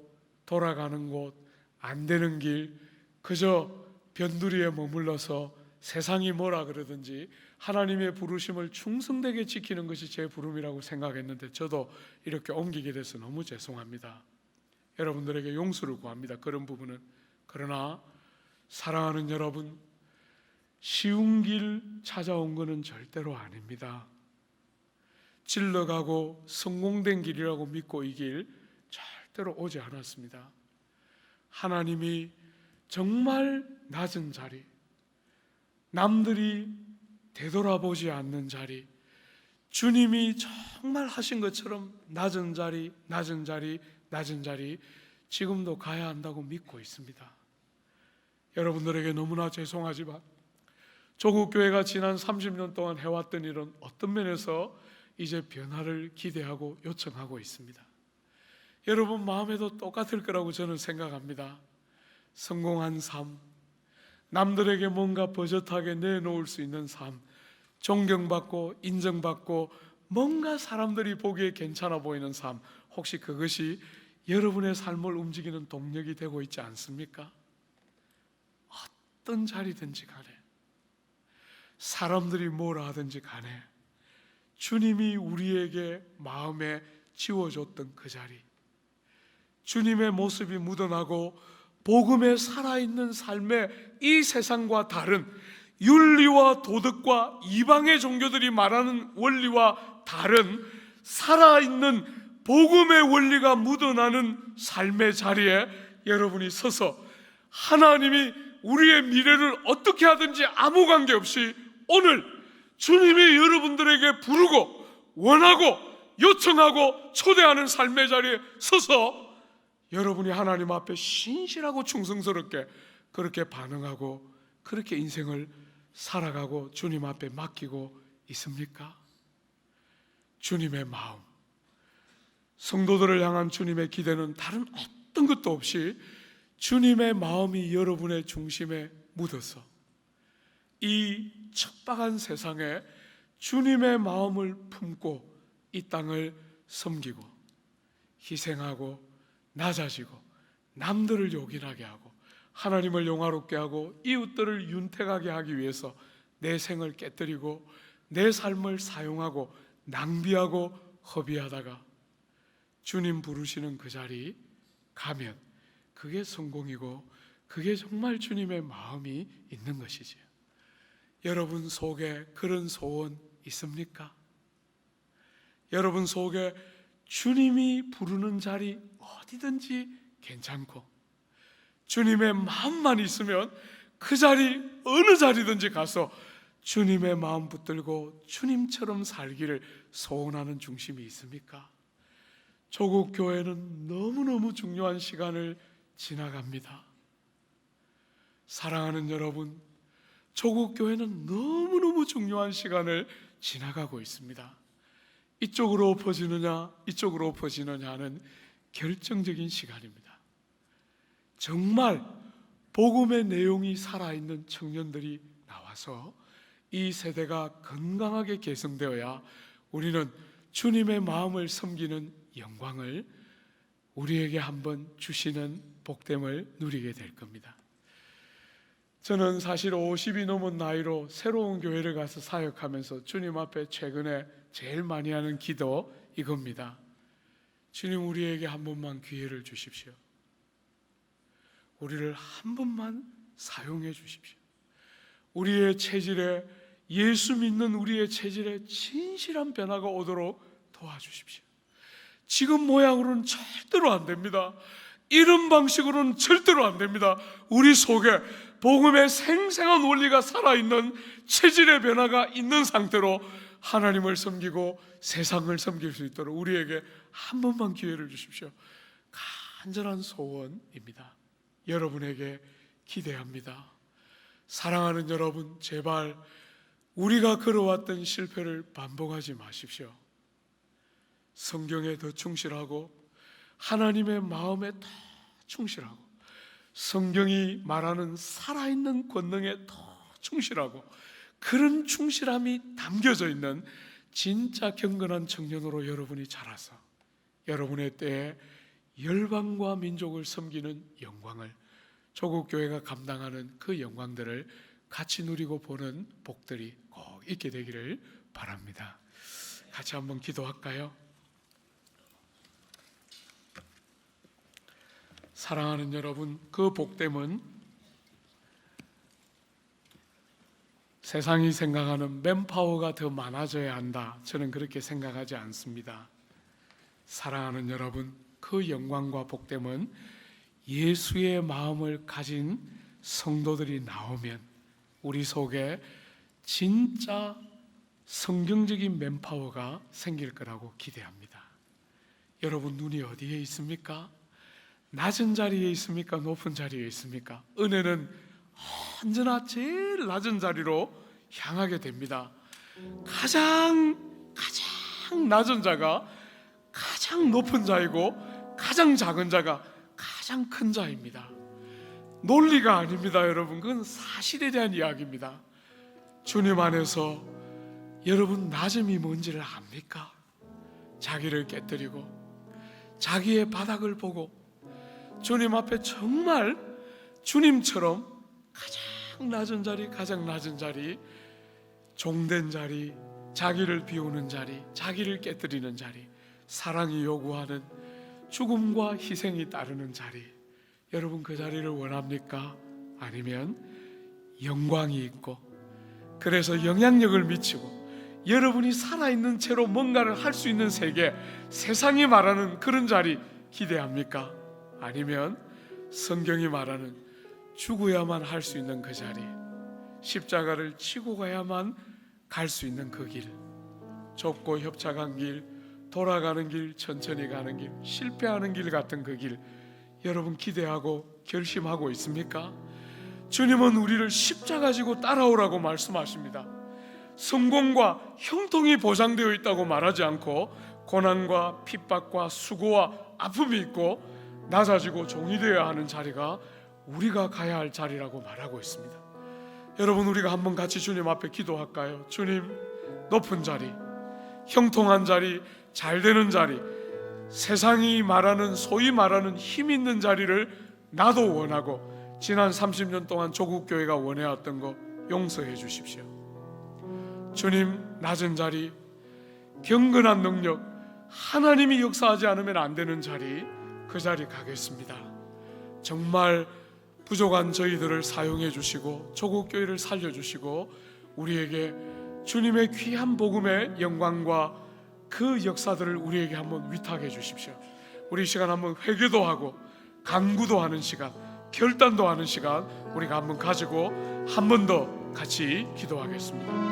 돌아가는 곳, 안 되는 길, 그저 변두리에 머물러서 세상이 뭐라 그러든지 하나님의 부르심을 충성되게 지키는 것이 제 부름이라고 생각했는데 저도 이렇게 옮기게 돼서 너무 죄송합니다. 여러분들에게 용서를 구합니다. 그런 부분은. 그러나 사랑하는 여러분, 쉬운 길 찾아온 것은 절대로 아닙니다. 질러가고 성공된 길이라고 믿고 이 길 절대로 오지 않았습니다. 하나님이 정말 낮은 자리, 남들이 되돌아보지 않는 자리, 주님이 정말 하신 것처럼 낮은 자리, 낮은 자리, 낮은 자리 지금도 가야 한다고 믿고 있습니다. 여러분들에게 너무나 죄송하지만 조국교회가 지난 30년 동안 해왔던 일은 어떤 면에서 이제 변화를 기대하고 요청하고 있습니다. 여러분 마음에도 똑같을 거라고 저는 생각합니다. 성공한 삶, 남들에게 뭔가 버젓하게 내놓을 수 있는 삶, 존경받고 인정받고 뭔가 사람들이 보기에 괜찮아 보이는 삶, 혹시 그것이 여러분의 삶을 움직이는 동력이 되고 있지 않습니까? 어떤 자리든지 간에, 사람들이 뭐라 하든지 간에 주님이 우리에게 마음에 지워줬던 그 자리, 주님의 모습이 묻어나고 복음에 살아있는 삶의 이 세상과 다른 윤리와 도덕과 이방의 종교들이 말하는 원리와 다른 살아있는 복음의 원리가 묻어나는 삶의 자리에 여러분이 서서 하나님이 우리의 미래를 어떻게 하든지 아무 관계없이 오늘 주님이 여러분들에게 부르고 원하고 요청하고 초대하는 삶의 자리에 서서 여러분이 하나님 앞에 신실하고 충성스럽게 그렇게 반응하고 그렇게 인생을 살아가고 주님 앞에 맡기고 있습니까? 주님의 마음, 성도들을 향한 주님의 기대는 다른 어떤 것도 없이 주님의 마음이 여러분의 중심에 묻어서 이 척박한 세상에 주님의 마음을 품고 이 땅을 섬기고 희생하고 낮아지고 남들을 요긴하게 하고 하나님을 영화롭게 하고 이웃들을 윤택하게 하기 위해서 내 생을 깨뜨리고 내 삶을 사용하고 낭비하고 허비하다가 주님 부르시는 그 자리 가면 그게 성공이고 그게 정말 주님의 마음이 있는 것이지요. 여러분 속에 그런 소원 있습니까? 여러분 속에 주님이 부르는 자리 어디든지 괜찮고 주님의 마음만 있으면 그 자리 어느 자리든지 가서 주님의 마음 붙들고 주님처럼 살기를 소원하는 중심이 있습니까? 조국 교회는 너무너무 중요한 시간을 지나갑니다. 사랑하는 여러분, 조국 교회는 너무너무 중요한 시간을 지나가고 있습니다. 이쪽으로 엎어지느냐 이쪽으로 엎어지느냐는 결정적인 시간입니다. 정말 복음의 내용이 살아있는 청년들이 나와서 이 세대가 건강하게 개성되어야 우리는 주님의 마음을 섬기는 영광을 우리에게 한번 주시는 복됨을 누리게 될 겁니다. 저는 사실 50이 넘은 나이로 새로운 교회를 가서 사역하면서 주님 앞에 최근에 제일 많이 하는 기도 이겁니다. 주님, 우리에게 한 번만 기회를 주십시오. 우리를 한 번만 사용해 주십시오. 우리의 체질에, 예수 믿는 우리의 체질에 진실한 변화가 오도록 도와주십시오. 지금 모양으로는 절대로 안 됩니다. 이런 방식으로는 절대로 안 됩니다. 우리 속에 복음의 생생한 원리가 살아있는 체질의 변화가 있는 상태로 하나님을 섬기고 세상을 섬길 수 있도록 우리에게 한 번만 기회를 주십시오. 간절한 소원입니다. 여러분에게 기대합니다. 사랑하는 여러분, 제발 우리가 걸어왔던 실패를 반복하지 마십시오. 성경에 더 충실하고 하나님의 마음에 더 충실하고 성경이 말하는 살아있는 권능에 더 충실하고 그런 충실함이 담겨져 있는 진짜 경건한 청년으로 여러분이 자라서 여러분의 때에 열방과 민족을 섬기는 영광을 조국교회가 감당하는 그 영광들을 같이 누리고 보는 복들이 꼭 있게 되기를 바랍니다. 같이 한번 기도할까요? 사랑하는 여러분, 그 복됨은 세상이 생각하는 맨파워가 더 많아져야 한다, 저는 그렇게 생각하지 않습니다. 사랑하는 여러분, 그 영광과 복됨은 예수의 마음을 가진 성도들이 나오면 우리 속에 진짜 성경적인 맨파워가 생길 거라고 기대합니다. 여러분 눈이 어디에 있습니까? 낮은 자리에 있습니까? 높은 자리에 있습니까? 은혜는 언제나 제일 낮은 자리로 향하게 됩니다. 가장 낮은 자가 가장 높은 자이고 가장 작은 자가 가장 큰 자입니다. 논리가 아닙니다, 여러분. 그건 사실에 대한 이야기입니다. 주님 안에서 여러분 낮음이 뭔지를 압니까? 자기를 깨뜨리고 자기의 바닥을 보고 주님 앞에 정말 주님처럼 가장 낮은 자리, 가장 낮은 자리, 종된 자리, 자기를 비우는 자리, 자기를 깨뜨리는 자리, 사랑이 요구하는 죽음과 희생이 따르는 자리, 여러분 그 자리를 원합니까? 아니면 영광이 있고 그래서 영향력을 미치고 여러분이 살아있는 채로 뭔가를 할 수 있는 세계, 세상이 말하는 그런 자리 기대합니까? 아니면 성경이 말하는 죽어야만 할 수 있는 그 자리, 십자가를 치고 가야만 갈 수 있는 그 길, 좁고 협착한 길, 돌아가는 길, 천천히 가는 길, 실패하는 길 같은 그 길, 여러분 기대하고 결심하고 있습니까? 주님은 우리를 십자가 지고 따라오라고 말씀하십니다. 성공과 형통이 보장되어 있다고 말하지 않고 고난과 핍박과 수고와 아픔이 있고 낮아지고 종이 되어야 하는 자리가 우리가 가야 할 자리라고 말하고 있습니다. 여러분 우리가 한번 같이 주님 앞에 기도할까요? 주님, 높은 자리, 형통한 자리, 잘 되는 자리, 세상이 말하는 소위 말하는 힘 있는 자리를 나도 원하고 지난 30년 동안 조국교회가 원해왔던 거 용서해 주십시오. 주님, 낮은 자리, 경건한 능력, 하나님이 역사하지 않으면 안 되는 자리, 그 자리 가겠습니다. 정말 부족한 저희들을 사용해 주시고 조국교회를 살려주시고 우리에게 주님의 귀한 복음의 영광과 그 역사들을 우리에게 한번 위탁해 주십시오. 우리 이 시간 한번 회개도 하고 간구도 하는 시간, 결단도 하는 시간 우리가 한번 가지고 한 번 더 같이 기도하겠습니다.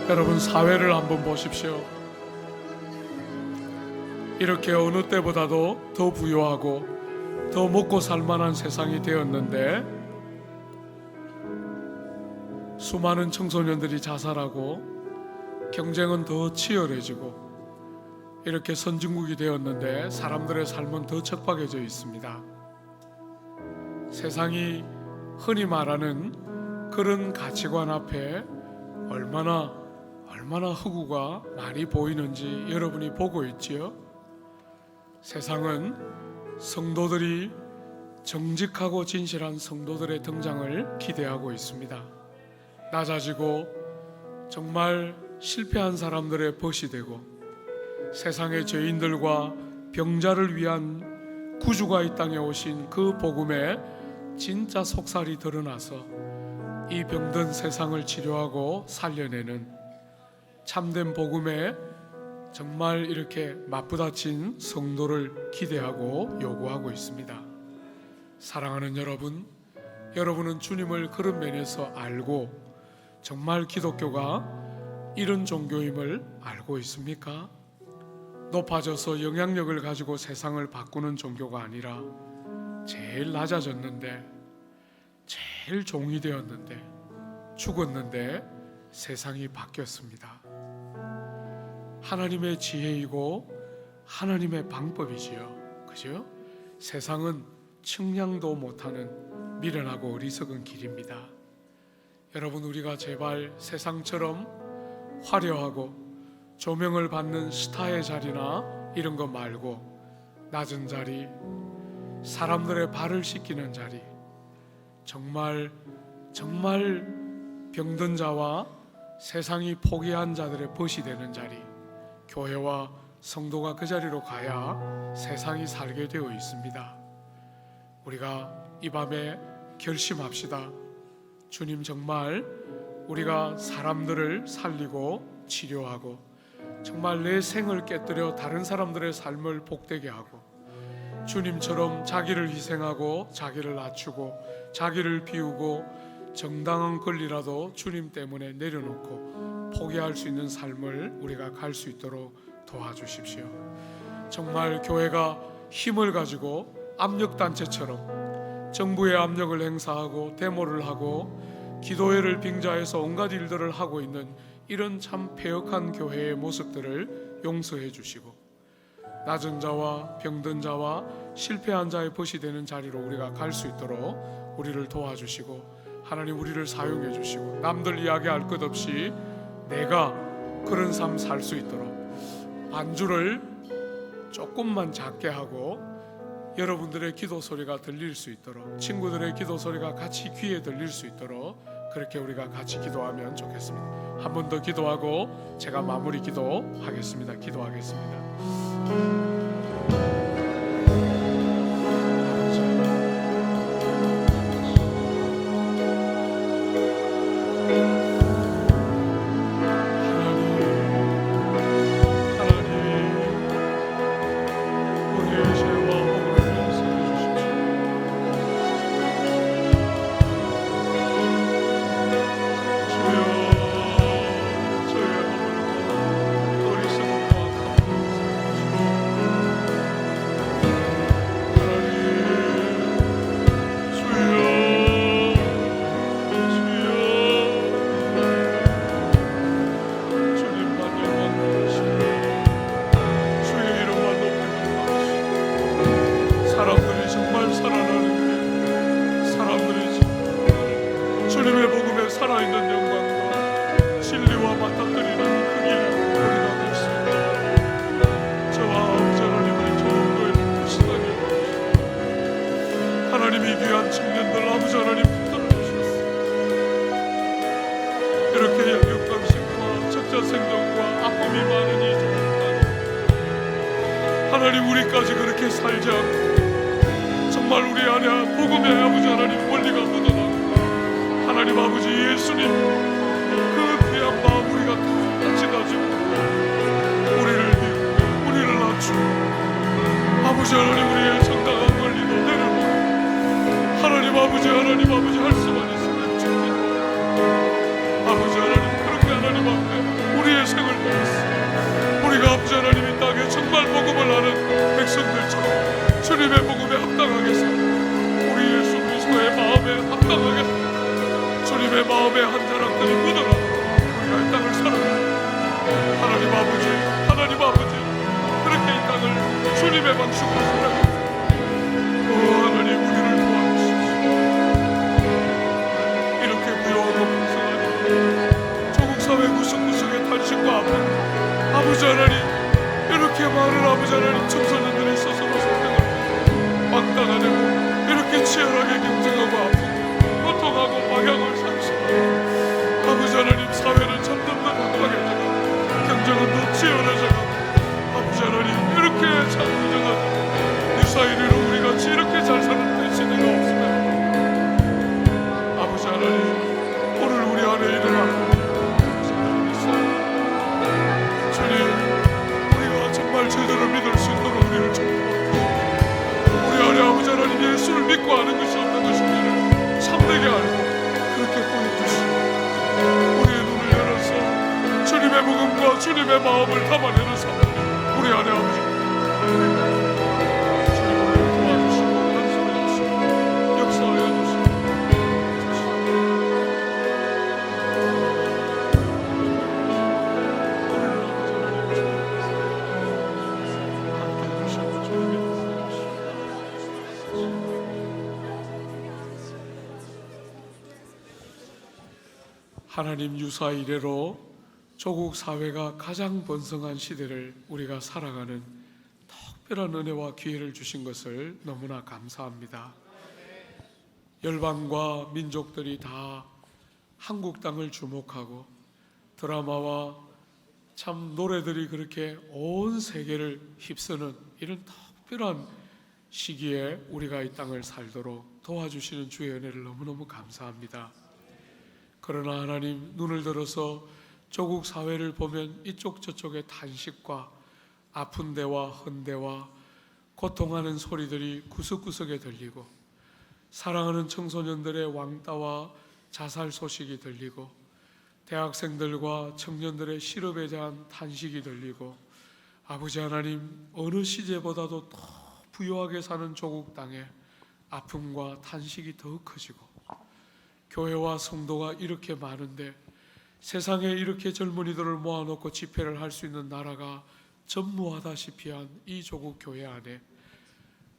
여러분, 사회를 한번 보십시오. 이렇게 어느 때보다도 더 부유하고 더 먹고 살만한 세상이 되었는데 수많은 청소년들이 자살하고 경쟁은 더 치열해지고 이렇게 선진국이 되었는데 사람들의 삶은 더 척박해져 있습니다. 세상이 흔히 말하는 그런 가치관 앞에 얼마나 허구가 많이 보이는지 여러분이 보고 있지요? 세상은 성도들이 정직하고 진실한 성도들의 등장을 기대하고 있습니다. 낮아지고 정말 실패한 사람들의 벗이 되고 세상의 죄인들과 병자를 위한 구주가 이 땅에 오신 그 복음에 진짜 속살이 드러나서 이 병든 세상을 치료하고 살려내는 참된 복음에 정말 이렇게 맞부딪힌 성도를 기대하고 요구하고 있습니다. 사랑하는 여러분, 여러분은 주님을 그런 면에서 알고 정말 기독교가 이런 종교임을 알고 있습니까? 높아져서 영향력을 가지고 세상을 바꾸는 종교가 아니라 제일 낮아졌는데, 제일 종이 되었는데, 죽었는데 세상이 바뀌었습니다. 하나님의 지혜이고 하나님의 방법이지요. 그죠? 세상은 측량도 못하는 미련하고 어리석은 길입니다. 여러분, 우리가 제발 세상처럼 화려하고 조명을 받는 스타의 자리나 이런 거 말고 낮은 자리, 사람들의 발을 씻기는 자리, 정말 병든 자와 세상이 포기한 자들의 벗이 되는 자리, 교회와 성도가 그 자리로 가야 세상이 살게 되어 있습니다. 우리가 이 밤에 결심합시다. 주님, 정말 우리가 사람들을 살리고 치료하고 정말 내 생을 깨뜨려 다른 사람들의 삶을 복되게 하고 주님처럼 자기를 희생하고 자기를 낮추고 자기를 비우고 정당한 권리라도 주님 때문에 내려놓고 포기할 수 있는 삶을 우리가 갈 수 있도록 도와주십시오. 정말 교회가 힘을 가지고 압력단체처럼 정부의 압력을 행사하고 데모를 하고 기도회를 빙자해서 온갖 일들을 하고 있는 이런 참 폐역한 교회의 모습들을 용서해 주시고 낮은 자와 병든 자와 실패한 자의 벗이 되는 자리로 우리가 갈 수 있도록 우리를 도와주시고 하나님, 우리를 사용해 주시고 남들 이야기할 것 없이 내가 그런 삶 살 수 있도록 반주를 조금만 작게 하고 여러분들의 기도 소리가 들릴 수 있도록, 친구들의 기도 소리가 같이 귀에 들릴 수 있도록 그렇게 우리가 같이 기도하면 좋겠습니다. 한 번 더 기도하고 제가 마무리 기도하겠습니다. 기도하겠습니다. 주님의 복음에 살아있는 영광과 진리와 맞닥뜨리는 그 길을 우리가 갈 수 있다. 저와 아버지 하나님의 좋은 교회를 부시하게 해주시고 하나님이 귀한 청년들 아버지 하나님 붙들어 주셨습니다. 이렇게 영육강식과 적자생존과 아픔이 많은 이 좋은 땅, 하나님 우리까지 그렇게 살지 않고 정말 우리 안에 복음의 아버지 하나님 원리가 묻어나고 하나님 아버지 예수님 그 귀한 마음 우리가 같이 가지고 우리를 비우고 우리를 낮추고 아버지 하나님 우리의 정당한 권리도 내려놓고 하나님 아버지 할 수만 있으면 좋겠다. 아버지 하나님 그렇게 하나님 앞에 주님의 마음에 한 자락들이 묻어라 우리가 이 땅을 살아가요. 하나님 아버지, 하나님 아버지, 그렇게 이 땅을 주님의 방식으로 살아가요. 하나님 우리를 도와주십시오. 이렇게 부유하고 풍성한 조국 사회 구석구석의 탄식과 아픔, 아버지 하나님, 이렇게 많은 아버지 하나님 청소년들이 스스로 생명을 막다가내고 이렇게 치열하게 경쟁하고 아프고 고통하고 방향을 상실하고 아버지 하나님, 사회는 점점 더 각박해져가고 경쟁은 더 치열해져가고 아버지 하나님, 이렇게 참 부정하고 유사일로 우리 같이 이렇게 잘 사는 데 시대가 없으면 아버지 하나님, 오늘 우리 안에 일어나고 정말 제대로 믿을 수 있도록 우리를 축복하고 우리 안에 아버지 하나님 예수를 믿고 아는 것이 없는 것이 우리를 참되게 알고 그렇게 보여주시고 우리의 눈을 열어서 주님의 복음과 주님의 마음을 담아내는 삶 우리 안에 아버지 주님 우리를 도와주시고 단속해 주시고 역사하여 주시고 하나님, 유사 이래로 조국 사회가 가장 번성한 시대를 우리가 살아가는 특별한 은혜와 기회를 주신 것을 너무나 감사합니다. 열방과 민족들이 다 한국 땅을 주목하고 드라마와 참 노래들이 그렇게 온 세계를 휩쓰는 이런 특별한 시기에 우리가 이 땅을 살도록 도와주시는 주의 은혜를 너무너무 감사합니다. 그러나 하나님, 눈을 들어서 조국 사회를 보면 이쪽 저쪽의 탄식과 아픈 데와 헌데와 고통하는 소리들이 구석구석에 들리고 사랑하는 청소년들의 왕따와 자살 소식이 들리고 대학생들과 청년들의 실업에 대한 탄식이 들리고 아버지 하나님, 어느 시대보다도 더 부유하게 사는 조국 땅에 아픔과 탄식이 더 커지고 교회와 성도가 이렇게 많은데 세상에 이렇게 젊은이들을 모아놓고 집회를 할 수 있는 나라가 전무하다시피 한 이 조국 교회 안에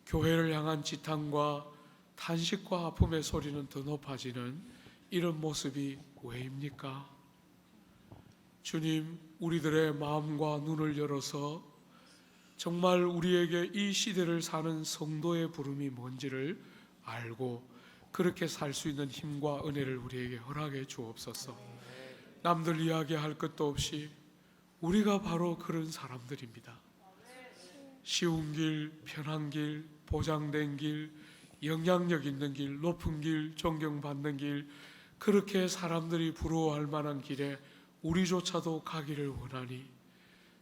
교회를 향한 지탄과 탄식과 아픔의 소리는 더 높아지는 이런 모습이 왜입니까? 주님, 우리들의 마음과 눈을 열어서 정말 우리에게 이 시대를 사는 성도의 부름이 뭔지를 알고 그렇게 살 수 있는 힘과 은혜를 우리에게 허락해 주옵소서. 남들 이야기할 것도 없이 우리가 바로 그런 사람들입니다. 쉬운 길, 편한 길, 보장된 길, 영향력 있는 길, 높은 길, 존경받는 길, 그렇게 사람들이 부러워할 만한 길에 우리조차도 가기를 원하니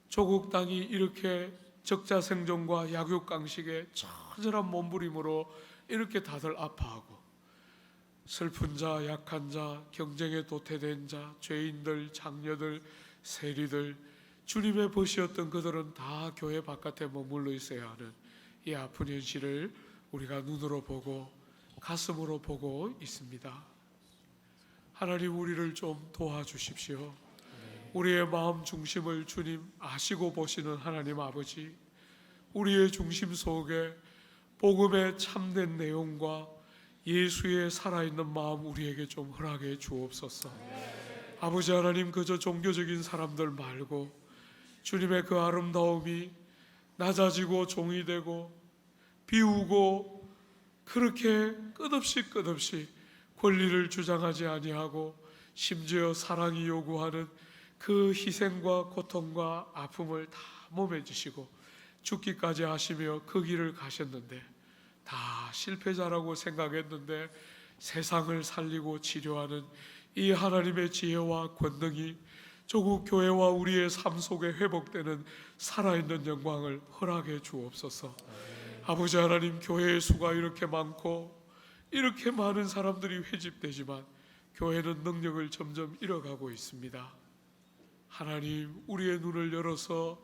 조국 땅이 이렇게 적자생존과 약육강식의 처절한 몸부림으로 이렇게 다들 아파하고 슬픈 자, 약한 자, 경쟁에 도태된 자, 죄인들, 장녀들, 세리들, 주님의 벗이었던 그들은 다 교회 바깥에 머물러 있어야 하는 이 아픈 현실을 우리가 눈으로 보고 가슴으로 보고 있습니다. 하나님, 우리를 좀 도와주십시오. 우리의 마음 중심을 주님 아시고 보시는 하나님 아버지, 우리의 중심 속에 복음의 참된 내용과 예수의 살아있는 마음 우리에게 좀 허락해 주옵소서. 아버지 하나님, 그저 종교적인 사람들 말고 주님의 그 아름다움이 낮아지고 종이 되고 비우고 그렇게 끝없이 권리를 주장하지 아니하고 심지어 사랑이 요구하는 그 희생과 고통과 아픔을 다 몸에 지시고 죽기까지 하시며 그 길을 가셨는데 다 실패자라고 생각했는데 세상을 살리고 치료하는 이 하나님의 지혜와 권능이 조국 교회와 우리의 삶 속에 회복되는 살아있는 영광을 허락해 주옵소서. 아버지 하나님, 교회의 수가 이렇게 많고 이렇게 많은 사람들이 회집되지만 교회는 능력을 점점 잃어가고 있습니다. 하나님, 우리의 눈을 열어서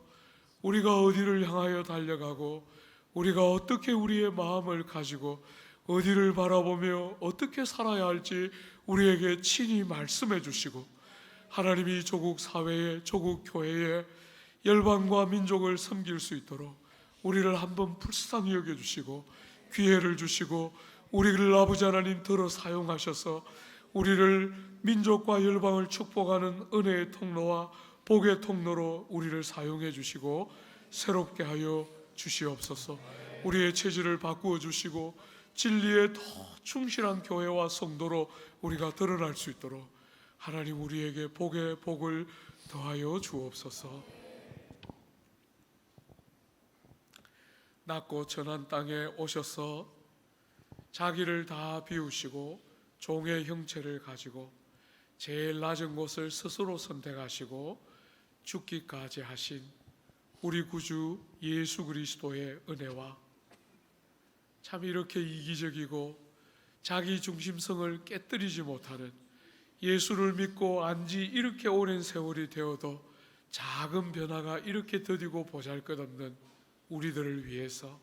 우리가 어디를 향하여 달려가고 우리가 어떻게 우리의 마음을 가지고 어디를 바라보며 어떻게 살아야 할지 우리에게 친히 말씀해 주시고 하나님이 조국 사회에, 조국 교회에 열방과 민족을 섬길 수 있도록 우리를 한번 불쌍히 여겨주시고 기회를 주시고 우리를 아버지 하나님 들어 사용하셔서 우리를 민족과 열방을 축복하는 은혜의 통로와 복의 통로로 우리를 사용해 주시고 새롭게 하여 주시옵소서. 우리의 체질을 바꾸어 주시고 진리에 더 충실한 교회와 성도로 우리가 드러날 수 있도록 하나님 우리에게 복의 복을 더하여 주옵소서. 낮고 천한 땅에 오셔서 자기를 다 비우시고 종의 형체를 가지고 제일 낮은 곳을 스스로 선택하시고 죽기까지 하신 우리 구주 예수 그리스도의 은혜와 참 이렇게 이기적이고 자기 중심성을 깨뜨리지 못하는 예수를 믿고 안지 이렇게 오랜 세월이 되어도 작은 변화가 이렇게 더디고 보잘것없는 우리들을 위해서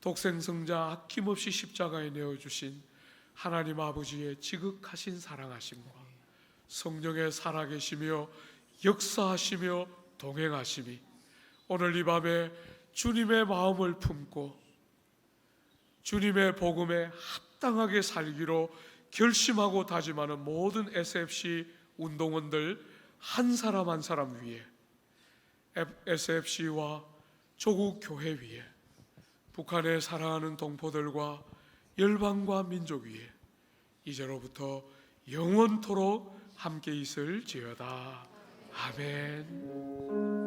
독생성자 아낌없이 십자가에 내어주신 하나님 아버지의 지극하신 사랑하심과 성령의 살아계시며 역사하시며 동행하심이 오늘 이 밤에 주님의 마음을 품고 주님의 복음에 합당하게 살기로 결심하고 다짐하는 모든 SFC 운동원들 한 사람 한 사람 위에, SFC와 조국 교회 위에, 북한의 사랑하는 동포들과 열방과 민족 위에 이제로부터 영원토록 함께 있을지어다. 아멘.